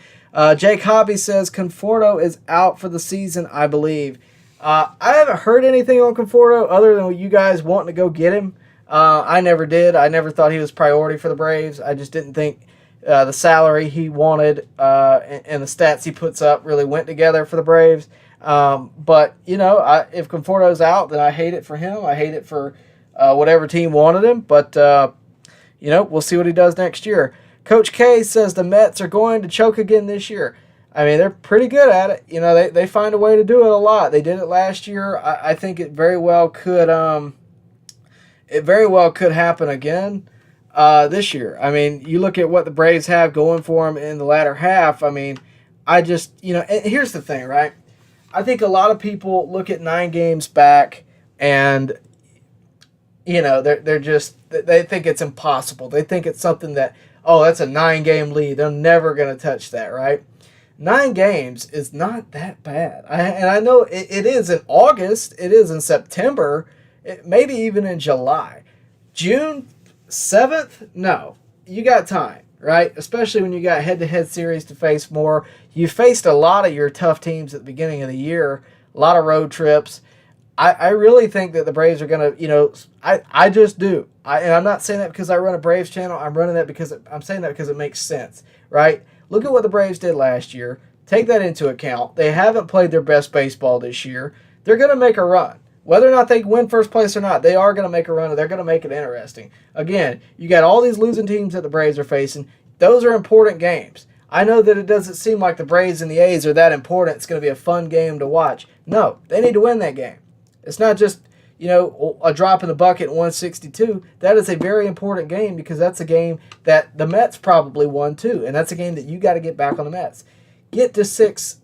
Speaker 1: Jake Hobby says Conforto is out for the season, I believe. I haven't heard anything on Conforto other than you guys wanting to go get him. I never did. I never thought he was priority for the Braves. I just didn't think the salary he wanted and the stats he puts up really went together for the Braves. But, if Conforto's out, then I hate it for him. I hate it for whatever team wanted him. But, we'll see what he does next year. Coach K says the Mets are going to choke again this year. I mean, they're pretty good at it. They find a way to do it a lot. They did it last year. I think it very well could happen again this year. I mean, you look at what the Braves have going for them in the latter half. I mean, and here's the thing, right? I think a lot of people look at 9 games back and, they think it's impossible. They think it's something that, that's a 9-game lead. They're never going to touch that, right? 9 games is not that bad. I know it is in August. It is in September. Maybe even in July. June 7th? No. You got time, right? Especially when you got head-to-head series to face more. You faced a lot of your tough teams at the beginning of the year. A lot of road trips. I really think that the Braves are going to, I just do. And I'm not saying that because I run a Braves channel. I'm saying that because it makes sense, right? Look at what the Braves did last year. Take that into account. They haven't played their best baseball this year. They're going to make a run. Whether or not they win first place or not, they are going to make a run, and they're going to make it interesting. Again, you got all these losing teams that the Braves are facing. Those are important games. I know that it doesn't seem like the Braves and the A's are that important. It's going to be a fun game to watch. No, they need to win that game. It's not just, a drop in the bucket in 162. That is a very important game because that's a game that the Mets probably won too, and that's a game that you got to get back on the Mets. Get the 6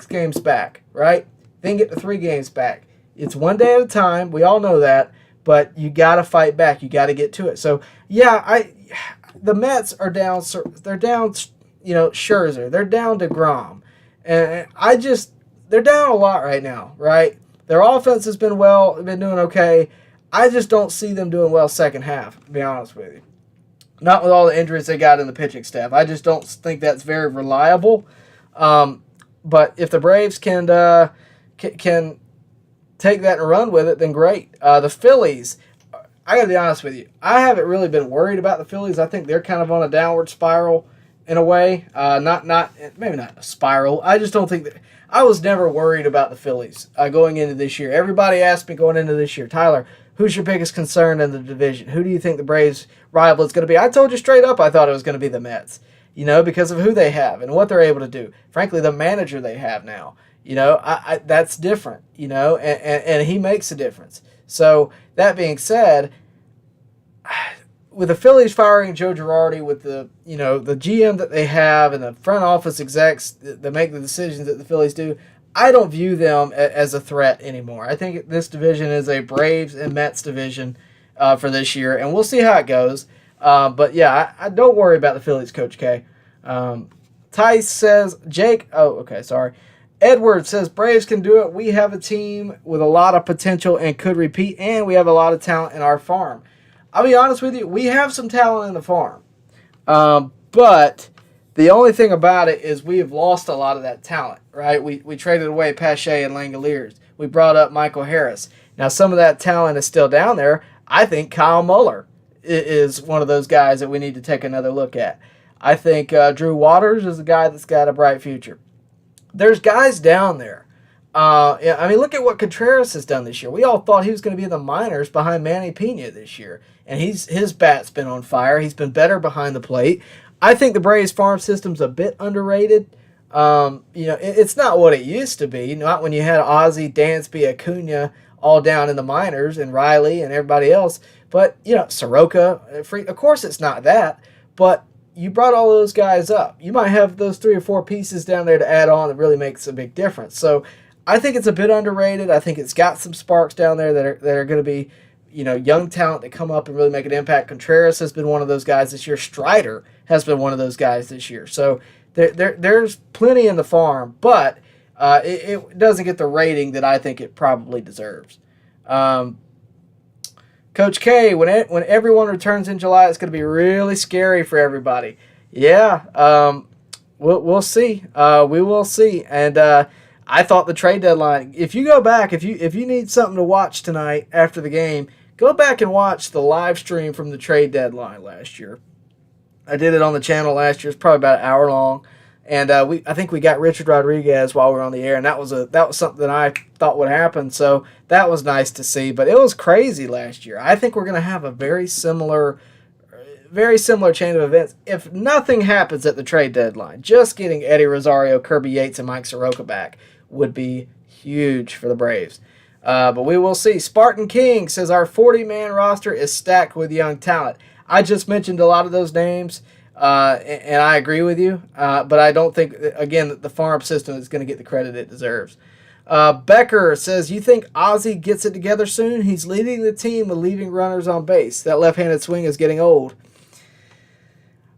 Speaker 1: games back, right? Then get the 3 games back. It's one day at a time. We all know that, but you got to fight back. You got to get to it. So, yeah, the Mets are down. They're down, Scherzer. They're down DeGrom. And they're down a lot right now, right? Their offense has been doing okay. I just don't see them doing well second half, to be honest with you. Not with all the injuries they got in the pitching staff. I just don't think that's very reliable. But if the Braves can take that and run with it, then great. The Phillies, I got to be honest with you, I haven't really been worried about the Phillies. I think they're kind of on a downward spiral in a way. Maybe not a spiral. I just don't think that. I was never worried about the Phillies going into this year. Everybody asked me going into this year, Tyler, who's your biggest concern in the division? Who do you think the Braves' rival is going to be? I told you straight up I thought it was going to be the Mets, because of who they have and what they're able to do. Frankly, the manager they have now, that's different, and he makes a difference. So that being said, with the Phillies firing Joe Girardi, with the GM that they have and the front office execs that make the decisions that the Phillies do, I don't view them as a threat anymore. I think this division is a Braves and Mets division for this year, and we'll see how it goes. But yeah, I don't worry about the Phillies, Coach K. Tice says, Edward says, Braves can do it. We have a team with a lot of potential and could repeat, and we have a lot of talent in our farm. I'll be honest with you, we have some talent in the farm. But the only thing about it is we have lost a lot of that talent, right? We traded away Pache and Langoliers. We brought up Michael Harris. Now, some of that talent is still down there. I think Kyle Muller is one of those guys that we need to take another look at. I think Drew Waters is a guy that's got a bright future. There's guys down there. Look at what Contreras has done this year. We all thought he was going to be in the minors behind Manny Pena this year. And his bat's been on fire. He's been better behind the plate. I think the Braves farm system's a bit underrated. It's not what it used to be. Not when you had Ozzie, Dansby, Acuna all down in the minors, and Riley and everybody else. But, Soroka, of course it's not that. But you brought all those guys up. You might have those 3 or 4 pieces down there to add on that really makes a big difference. So I think it's a bit underrated. I think it's got some sparks down there that are going to be, young talent that come up and really make an impact. Contreras has been one of those guys this year. Strider has been one of those guys this year. So there's plenty in the farm, but it doesn't get the rating that I think it probably deserves. Coach K, when everyone returns in July, it's going to be really scary for everybody. Yeah, we'll see. We will see. And I thought the trade deadline. If you go back, if you need something to watch tonight after the game, go back and watch the live stream from the trade deadline last year. I did it on the channel last year. It's probably about an hour long, and I think we got Richard Rodriguez while we were on the air, and that was something that I thought would happen. So that was nice to see. But it was crazy last year. I think we're going to have a very similar chain of events. If nothing happens at the trade deadline, just getting Eddie Rosario, Kirby Yates, and Mike Soroka back would be huge for the Braves. But we will see. Spartan King says our 40-man roster is stacked with young talent. I just mentioned a lot of those names, and I agree with you. But I don't think, again, that the farm system is going to get the credit it deserves. Becker says, you think Ozzie gets it together soon? He's leading the team with leaving runners on base. That left-handed swing is getting old.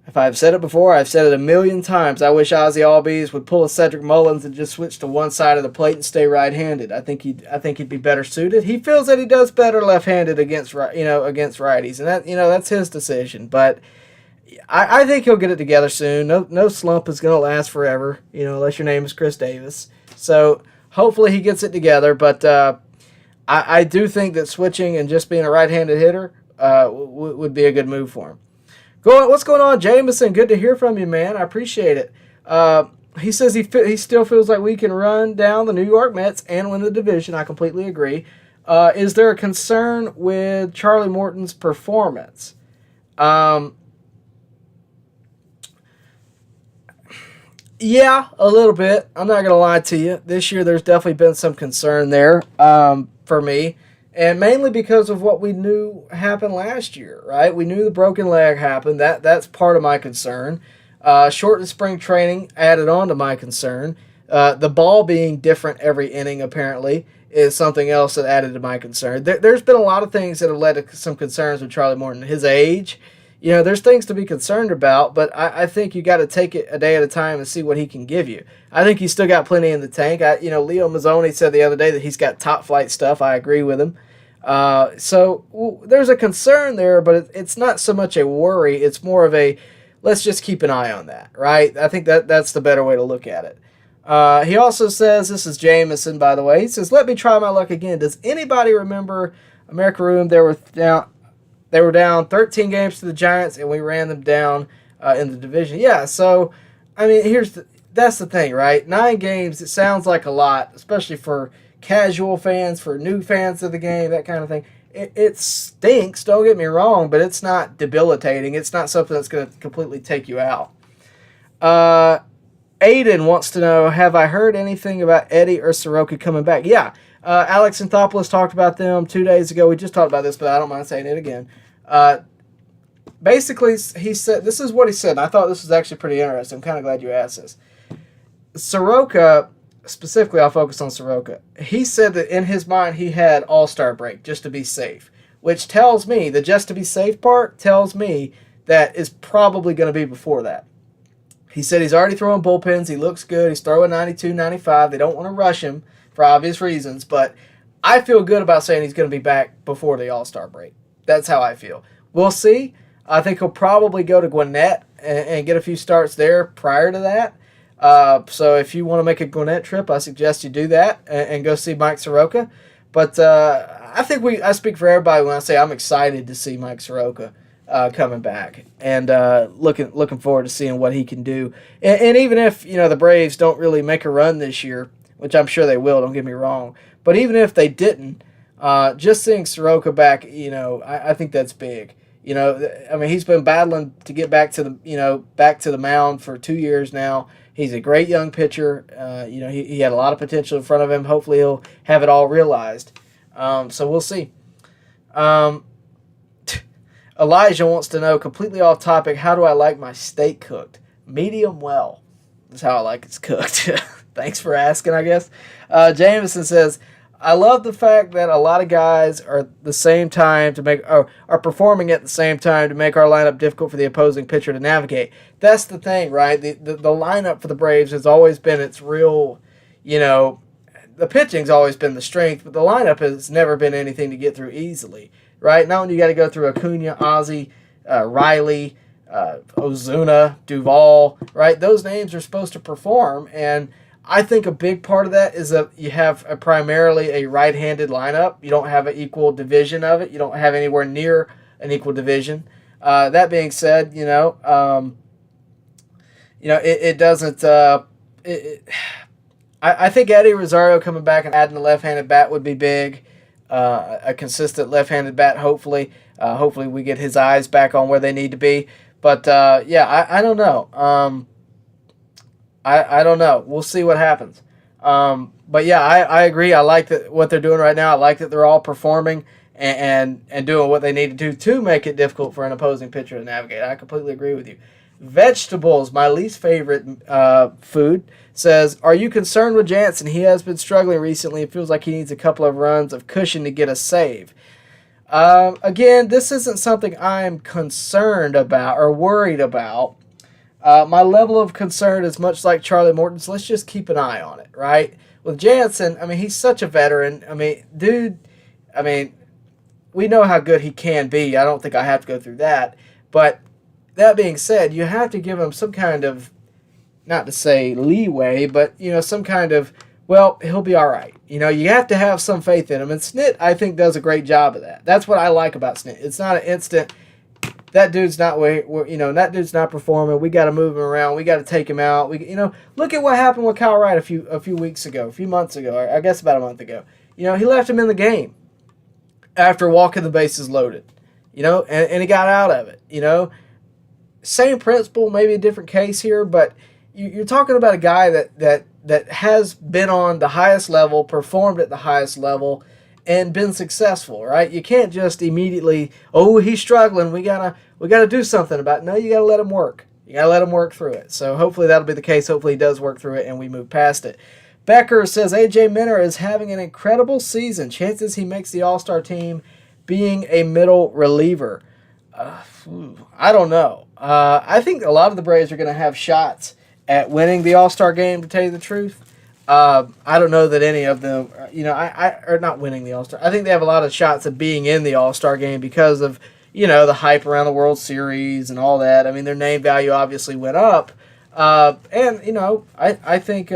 Speaker 1: If I've said it before, I've said it a million times. I wish Ozzie Albies would pull a Cedric Mullins and just switch to one side of the plate and stay right-handed. I think he'd be better suited. He feels that he does better left-handed against righties, and that's his decision. But I think he'll get it together soon. No slump is going to last forever, unless your name is Chris Davis. So hopefully he gets it together. But I do think that switching and just being a right-handed hitter would be a good move for him. What's going on, Jameson? Good to hear from you, man. I appreciate it. He says he still feels like we can run down the New York Mets and win the division. I completely agree. Is there a concern with Charlie Morton's performance? Yeah, a little bit. I'm not going to lie to you. This year there's definitely been some concern there for me. And mainly because of what we knew happened last year, right? We knew the broken leg happened. That's part of my concern. Shortened spring training added on to my concern. The ball being different every inning, apparently, is something else that added to my concern. There's been a lot of things that have led to some concerns with Charlie Morton. His age, there's things to be concerned about, but I think you got to take it a day at a time and see what he can give you. I think he's still got plenty in the tank. Leo Mazzoni said the other day that he's got top flight stuff. I agree with him. So there's a concern there, but it's not so much a worry. It's more of a, let's just keep an eye on that, right? I think that's the better way to look at it. He also says, this is Jameson, by the way. He says, let me try my luck again. Does anybody remember America Room? They were down 13 games to the Giants, and we ran them down in the division. Yeah, so, I mean, that's the thing, right? 9 games, it sounds like a lot, especially for casual fans, for new fans of the game, that kind of thing. It stinks, don't get me wrong, but it's not debilitating. It's not something that's going to completely take you out. Aiden wants to know, have I heard anything about Eddie or Soroka coming back? Yeah, Alex Anthopoulos talked about them 2 days ago. We just talked about this, but I don't mind saying it again. Basically, he said, this is what he said, and I thought this was actually pretty interesting. I'm kind of glad you asked this. Soroka, specifically I'll focus on Soroka, he said that in his mind he had All-Star break just to be safe, which tells me, the just to be safe part tells me that it's probably going to be before that. He said he's already throwing bullpens. He looks good. He's throwing 92, 95. They don't want to rush him for obvious reasons, but I feel good about saying he's going to be back before the All-Star break. That's how I feel. We'll see. I think he'll probably go to Gwinnett and get a few starts there prior to that. So if you want to make a Gwinnett trip, I suggest you do that and go see Mike Soroka. But I think I speak for everybody when I say I'm excited to see Mike Soroka coming back and looking forward to seeing what he can do. And even if the Braves don't really make a run this year, which I'm sure they will, don't get me wrong, but even if they didn't, just seeing Soroka back, I think that's big. I mean, he's been battling to get back to the mound for 2 years now. He's a great young pitcher. He had a lot of potential in front of him. Hopefully he'll have it all realized. So we'll see. Elijah wants to know, completely off topic, how do I like my steak cooked? Medium well. That's how I like it cooked. Thanks for asking, I guess. Jameson says, I love the fact that a lot of guys are performing at the same time to make our lineup difficult for the opposing pitcher to navigate. That's the thing, right? The lineup for the Braves has always been, it's real, you know, the pitching's always been the strength, but the lineup has never been anything to get through easily, right? Now you got to go through Acuna, Ozzie, Riley, Ozuna, Duvall, right? Those names are supposed to perform, and I think a big part of that is that you have primarily a right-handed lineup. You don't have an equal division of it. You don't have anywhere near an equal division. That being said, it doesn't. I think Eddie Rosario coming back and adding a left-handed bat would be big. A consistent left-handed bat, hopefully. Hopefully we get his eyes back on where they need to be. But, I don't know. I don't know. We'll see what happens. But, yeah, I agree. I like what they're doing right now. I like that they're all performing and doing what they need to do to make it difficult for an opposing pitcher to navigate. I completely agree with you. Vegetables, my least favorite food, says, are you concerned with Jansen? He has been struggling recently. It feels like he needs a couple of runs of cushion to get a save. Again, this isn't something I'm concerned about or worried about. My level of concern is much like Charlie Morton's. Let's just keep an eye on it, right? With Jansen, he's such a veteran. We know how good he can be. I don't think I have to go through that. But that being said, you have to give him some kind of, not to say leeway, but, some kind of, well, he'll be all right. You have to have some faith in him. And Snit, I think, does a great job of that. That's what I like about Snit. It's not an instant, that dude's not performing. We got to move him around. We got to take him out. Look at what happened with Kyle Wright a few months ago, I guess about a month ago. He left him in the game after walking the bases loaded, and he got out of it, Same principle, maybe a different case here, but you're talking about a guy that has been on the highest level, performed at the highest level, and been successful, right? You can't just immediately, he's struggling, we gotta do something about it. No, you gotta let him work. You gotta let him work through it. So hopefully that'll be the case. Hopefully he does work through it and we move past it. Becker says A.J. Minter is having an incredible season. Chances he makes the All-Star team being a middle reliever. I don't know. I think a lot of the Braves are going to have shots at winning the All-Star game, to tell you the truth. I don't know that any of them, are not winning the All-Star. I think they have a lot of shots at being in the All-Star game because of, the hype around the World Series and all that. Their name value obviously went up. I think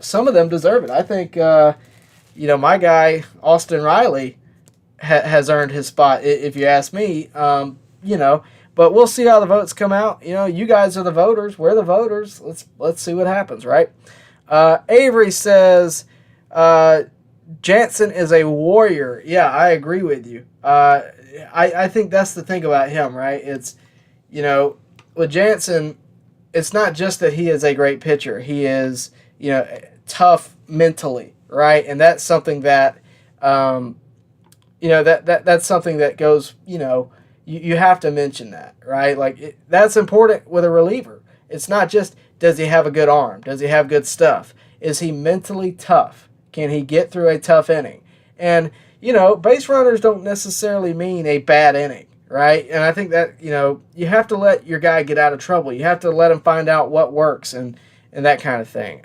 Speaker 1: some of them deserve it. I think, my guy, Austin Riley, has earned his spot, if you ask me. But we'll see how the votes come out. You guys are the voters. We're the voters. Let's see what happens, right? Avery says, Jansen is a warrior. Yeah, I agree with you. I think that's the thing about him, right? It's, with Jansen, it's not just that he is a great pitcher. He is, tough mentally, right? And that's something that, that's something that goes, you have to mention that, right? That's important with a reliever. It's not just, does he have a good arm? Does he have good stuff? Is he mentally tough? Can he get through a tough inning? And, base runners don't necessarily mean a bad inning, right? And I think that, you have to let your guy get out of trouble. You have to let him find out what works and that kind of thing.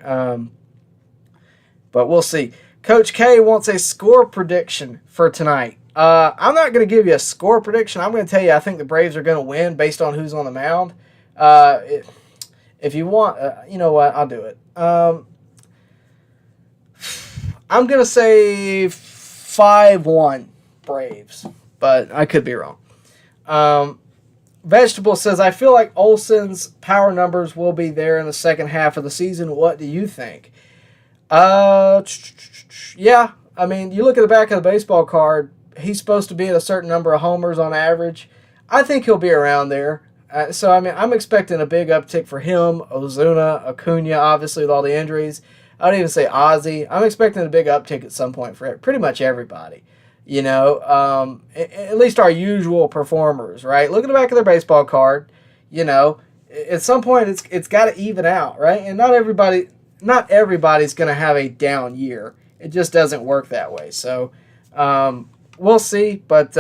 Speaker 1: But we'll see. Coach K wants a score prediction for tonight. I'm not going to give you a score prediction. I'm going to tell you I think the Braves are going to win based on who's on the mound. If you want, you know what? I'll do it. I'm going to say 5-1 Braves, but I could be wrong. Vegetable says, I feel like Olsen's power numbers will be there in the second half of the season. What do you think? Yeah, you look at the back of the baseball card, he's supposed to be at a certain number of homers on average. I think he'll be around there. So I'm expecting a big uptick for him, Ozuna, Acuna, obviously with all the injuries. I don't even say Ozzie. I'm expecting a big uptick at some point for pretty much everybody. At least our usual performers, right? Look at the back of their baseball card. At some point it's got to even out, right? And not everybody's going to have a down year. It just doesn't work that way. So we'll see, but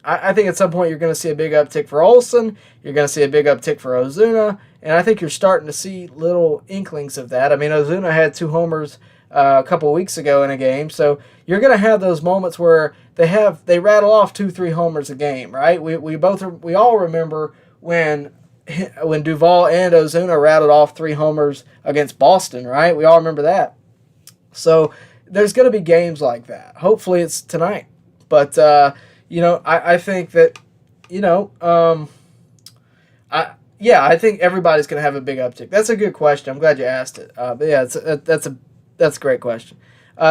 Speaker 1: I think at some point you're going to see a big uptick for Olsen. You're going to see a big uptick for Ozuna, and I think you're starting to see little inklings of that. Ozuna had 2 homers a couple of weeks ago in a game. So you're going to have those moments where they rattle off 2-3 homers a game, right? We all remember when Duvall and Ozuna rattled off 3 homers against Boston, right? We all remember that. So there's going to be games like that. Hopefully it's tonight. But, I think that, I think everybody's going to have a big uptick. That's a good question. I'm glad you asked it. But yeah, that's a great question.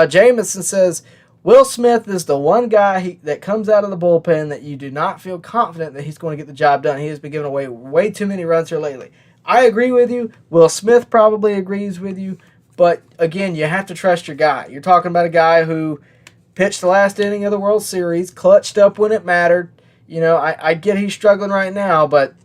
Speaker 1: Jameson says, Will Smith is the one guy that comes out of the bullpen that you do not feel confident that he's going to get the job done. He has been giving away way too many runs here lately. I agree with you. Will Smith probably agrees with you. But, again, you have to trust your guy. You're talking about a guy who pitched the last inning of the World Series, clutched up when it mattered. I get he's struggling right now, but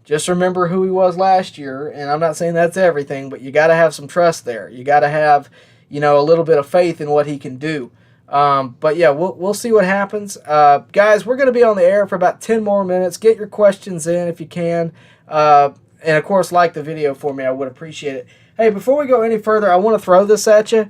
Speaker 1: just remember who he was last year. And I'm not saying that's everything, but you got to have some trust there. You got to have, a little bit of faith in what he can do. But yeah, we'll see what happens. Guys, we're going to be on the air for about 10 more minutes. Get your questions in if you can. And of course, like the video for me. I would appreciate it. Hey, before we go any further, I want to throw this at you.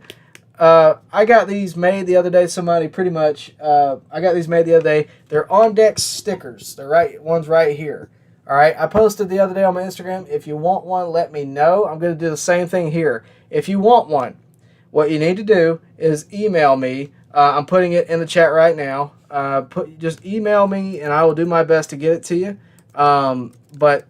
Speaker 1: I got these made the other day. I got these made the other day. They're on deck stickers. They're one's right here. All right. I posted the other day on my Instagram. If you want one, let me know. I'm going to do the same thing here. If you want one, what you need to do is email me. I'm putting it in the chat right now. Just email me, and I will do my best to get it to you. But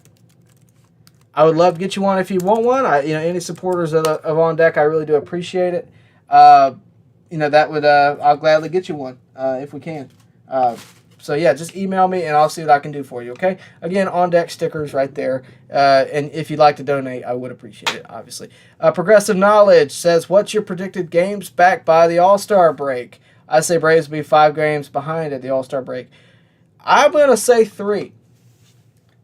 Speaker 1: I would love to get you one if you want one. Any supporters of On Deck, I really do appreciate it. I'll gladly get you one if we can. So yeah, just email me and I'll see what I can do for you. Okay. Again, On Deck stickers right there. And if you'd like to donate, I would appreciate it. Obviously. Progressive Knowledge says, "What's your predicted games back by the All-Star break?" I say Braves will be 5 games behind at the All-Star break. I'm gonna say 3.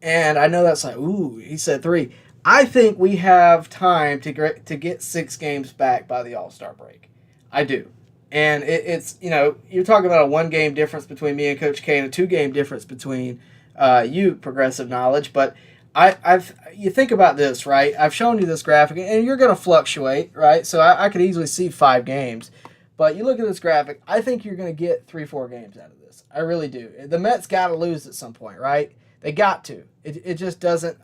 Speaker 1: And I know that's like, ooh, he said 3. I think we have time to get 6 games back by the All-Star break. I do. And it's you're talking about a 1-game difference between me and Coach K and a 2-game difference between you, Progressive Knowledge. But you think about this, right? I've shown you this graphic, and you're going to fluctuate, right? So I could easily see 5 games. But you look at this graphic, I think you're going to get 3-4 games out of this. I really do. The Mets got to lose at some point, right? They got to. It just doesn't.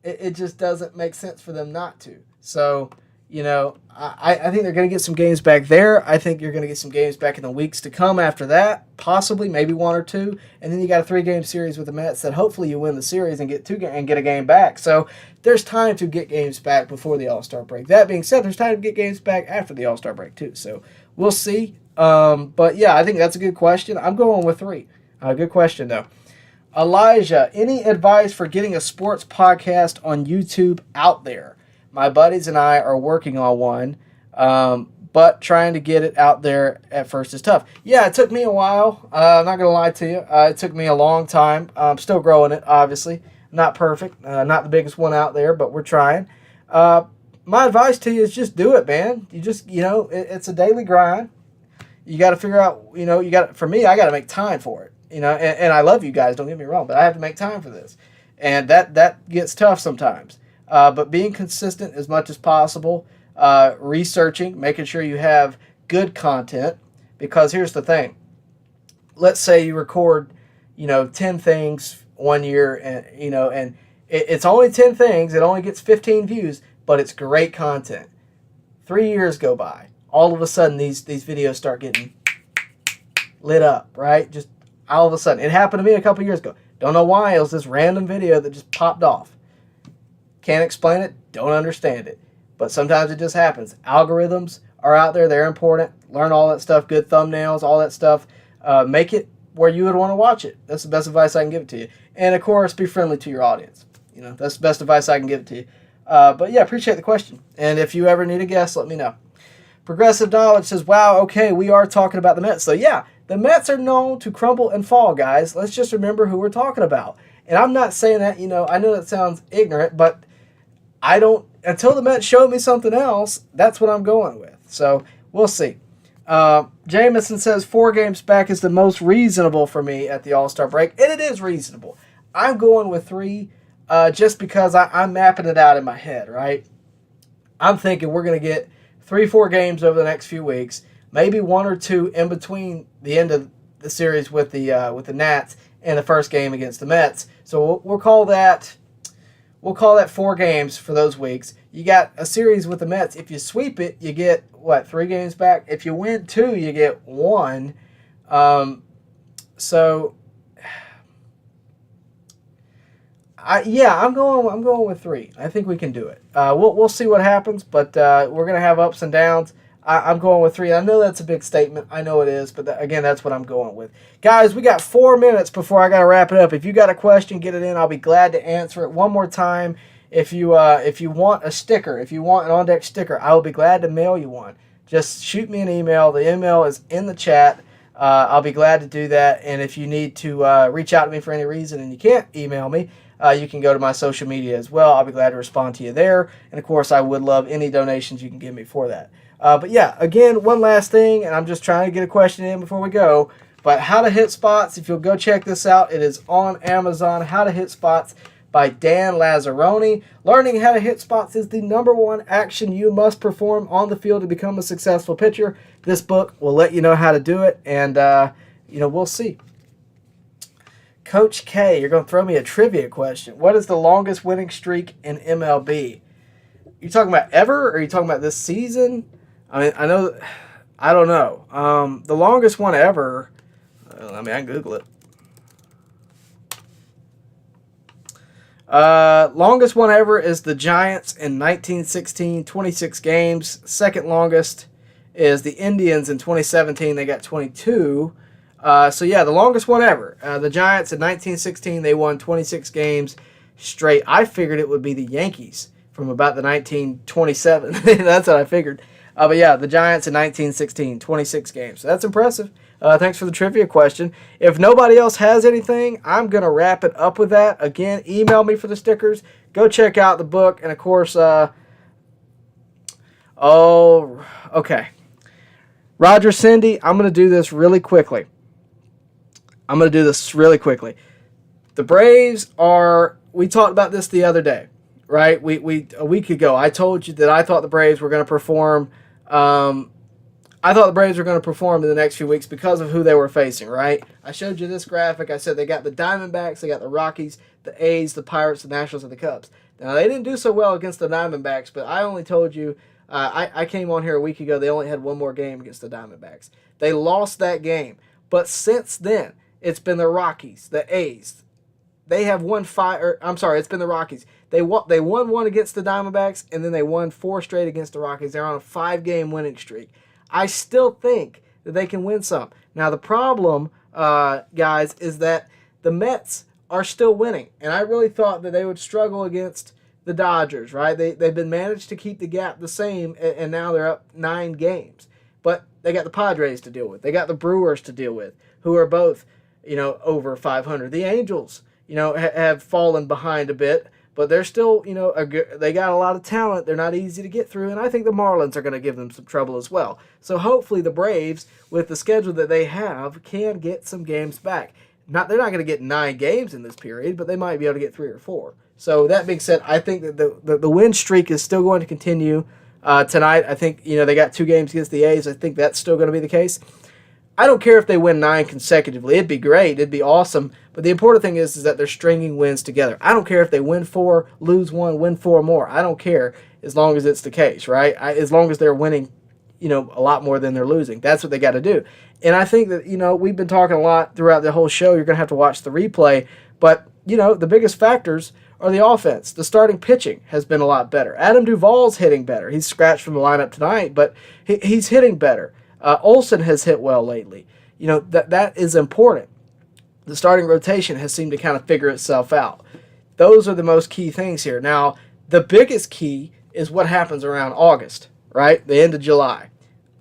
Speaker 1: It just doesn't make sense for them not to. So. I think they're going to get some games back there. I think you're going to get some games back in the weeks to come after that, possibly, maybe 1 or 2. And then you got a 3-game series with the Mets that hopefully you win the series and get a game back. So there's time to get games back before the All-Star break. That being said, there's time to get games back after the All-Star break too. So we'll see. But yeah, I think that's a good question. I'm going with 3. Good question though. Elijah, any advice for getting a sports podcast on YouTube out there? My buddies and I are working on one, but trying to get it out there at first is tough. Yeah, it took me a while. I'm not going to lie to you. It took me a long time. I'm still growing it, obviously. Not perfect. Not the biggest one out there, but we're trying. My advice to you is just do it, man. You just, it's a daily grind. You got to figure out, for me, I got to make time for it. And I love you guys, don't get me wrong, but I have to make time for this. And that gets tough sometimes. But being consistent as much as possible, researching, making sure you have good content, because here's the thing. Let's say you record, 10 things one year, and it's only 10 things. It only gets 15 views, but it's great content. 3 years go by. All of a sudden, these videos start getting lit up, right? Just all of a sudden. It happened to me a couple years ago. Don't know why. It was this random video that just popped off. Can't explain it, don't understand it. But sometimes it just happens. Algorithms are out there, they're important. Learn all that stuff, good thumbnails, all that stuff. Make it where you would want to watch it. That's the best advice I can give it to you. And of course, be friendly to your audience. That's the best advice I can give it to you. But yeah, appreciate the question. And if you ever need a guest, let me know. Progressive Knowledge says, wow, okay, we are talking about the Mets. So yeah, the Mets are known to crumble and fall, guys. Let's just remember who we're talking about. And I'm not saying that, I know that sounds ignorant, but until the Mets show me something else, that's what I'm going with. So we'll see. Jameson says 4 games back is the most reasonable for me at the All-Star break. And it is reasonable. I'm going with 3 just because I'm mapping it out in my head, right? I'm thinking we're going to get 3-4 games over the next few weeks, maybe 1 or 2 in between the end of the series with the Nats and the first game against the Mets. So we'll call that 4 games for those weeks. You got a series with the Mets. If you sweep it, you get, 3 games back? If you win 2, you get 1. So, I'm going with 3. I think we can do it. We'll see what happens, but we're going to have ups and downs. I'm going with 3. I know that's a big statement. I know it is, but again, that's what I'm going with. Guys, we got 4 minutes before I got to wrap it up. If you got a question, get it in. I'll be glad to answer it. One more time, if you want a sticker, if you want an On Deck sticker, I will be glad to mail you one. Just shoot me an email. The email is in the chat. I'll be glad to do that. And if you need to reach out to me for any reason and you can't email me, you can go to my social media as well. I'll be glad to respond to you there. And, of course, I would love any donations you can give me for that. But, yeah, again, one last thing, and I'm just trying to get a question in before we go. But How to Hit Spots, if you'll go check this out, it is on Amazon. How to Hit Spots by Dan Lazzaroni. Learning how to hit spots is the #1 action you must perform on the field to become a successful pitcher. This book will let you know how to do it, and, we'll see. Coach K, you're going to throw me a trivia question. What is the longest winning streak in MLB? You talking about ever, or are you talking about this season? I don't know. The longest one ever, I can Google it. Longest one ever is the Giants in 1916, 26 games. Second longest is the Indians in 2017. They got 22. The longest one ever. The Giants in 1916, they won 26 games straight. I figured it would be the Yankees from about the 1927. That's what I figured. The Giants in 1916, 26 games. So that's impressive. Thanks for the trivia question. If nobody else has anything, I'm going to wrap it up with that. Again, email me for the stickers. Go check out the book. And, of course, okay. Roger, Cindy, I'm going to do this really quickly. The Braves we talked about this the other day, right? A week ago, I told you that I thought the Braves were going to perform. I thought the Braves were going to perform in the next few weeks because of who they were facing, right? I showed you this graphic. I said they got the Diamondbacks, they got the Rockies, the A's, the Pirates, the Nationals, and the Cubs. Now, they didn't do so well against the Diamondbacks, but I only told you, I came on here a week ago, they only had one more game against the Diamondbacks. They lost that game. But since then, it's been the Rockies, the A's. They have won it's been the Rockies. They won one against the Diamondbacks, and then they won 4 straight against the Rockies. They're on a 5-game winning streak. I still think that they can win some. Now, the problem, guys, is that the Mets are still winning. And I really thought that they would struggle against the Dodgers, right? They've been managed to keep the gap the same, and now they're up 9 games. But they got the Padres to deal with. They got the Brewers to deal with, who are both, over 500. The Angels, have fallen behind a bit. But they're still, they got a lot of talent. They're not easy to get through, and I think the Marlins are going to give them some trouble as well. So hopefully the Braves, with the schedule that they have, can get some games back. They're not going to get 9 games in this period, but they might be able to get 3 or 4. So that being said, I think that the win streak is still going to continue tonight. I think, they got 2 games against the A's. I think that's still going to be the case. I don't care if they win 9 consecutively. It'd be great. It'd be awesome. But the important thing is that they're stringing wins together. I don't care if they win 4, lose 1, win 4 more. I don't care as long as it's the case, right? As long as they're winning, a lot more than they're losing. That's what they got to do. And I think that, we've been talking a lot throughout the whole show. You're going to have to watch the replay. But, the biggest factors are the offense. The starting pitching has been a lot better. Adam Duvall's hitting better. He's scratched from the lineup tonight, but he's hitting better. Olsen has hit well lately. That is important. The starting rotation has seemed to kind of figure itself out. Those are the most key things here. Now, the biggest key is what happens around August, right? The end of July.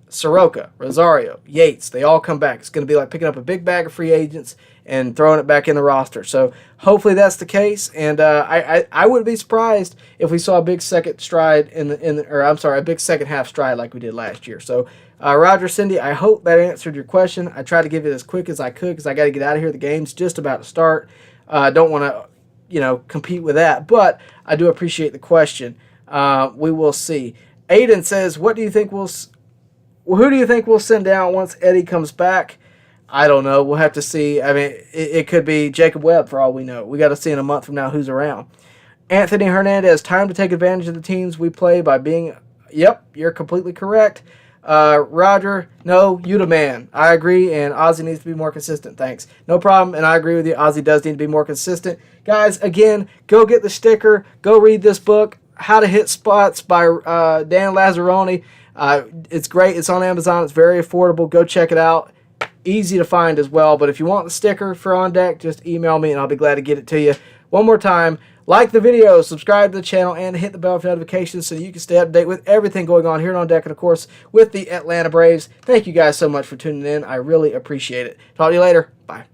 Speaker 1: Soroka, Rosario, Yates, they all come back. It's going to be like picking up a big bag of free agents and throwing it back in the roster. So hopefully that's the case. And I wouldn't be surprised if we saw a big second stride a big second half stride like we did last year. So Roger, Cindy, I hope that answered your question. I tried to give it as quick as I could because I got to get out of here. The game's just about to start. Don't want to, compete with that, but I do appreciate the question. We will see. Aiden says, who do you think we'll send down once Eddie comes back? I don't know. We'll have to see. I mean, it could be Jacob Webb for all we know. We got to see in a month from now who's around. Anthony Hernandez, time to take advantage of the teams we play by being... Yep, you're completely correct. Roger, no, you the man. I agree, and Ozzie needs to be more consistent. Thanks. No problem, and I agree with you. Ozzie does need to be more consistent. Guys, again, go get the sticker. Go read this book, How to Hit Spots by Dan Lazzaroni. It's great. It's on Amazon. It's very affordable. Go check it out. Easy to find as well. But if you want the sticker for On Deck, just email me, and I'll be glad to get it to you. One more time, like the video, subscribe to the channel, and hit the bell for notifications so you can stay up to date with everything going on here on Deck and, of course, with the Atlanta Braves. Thank you guys so much for tuning in. I really appreciate it. Talk to you later. Bye.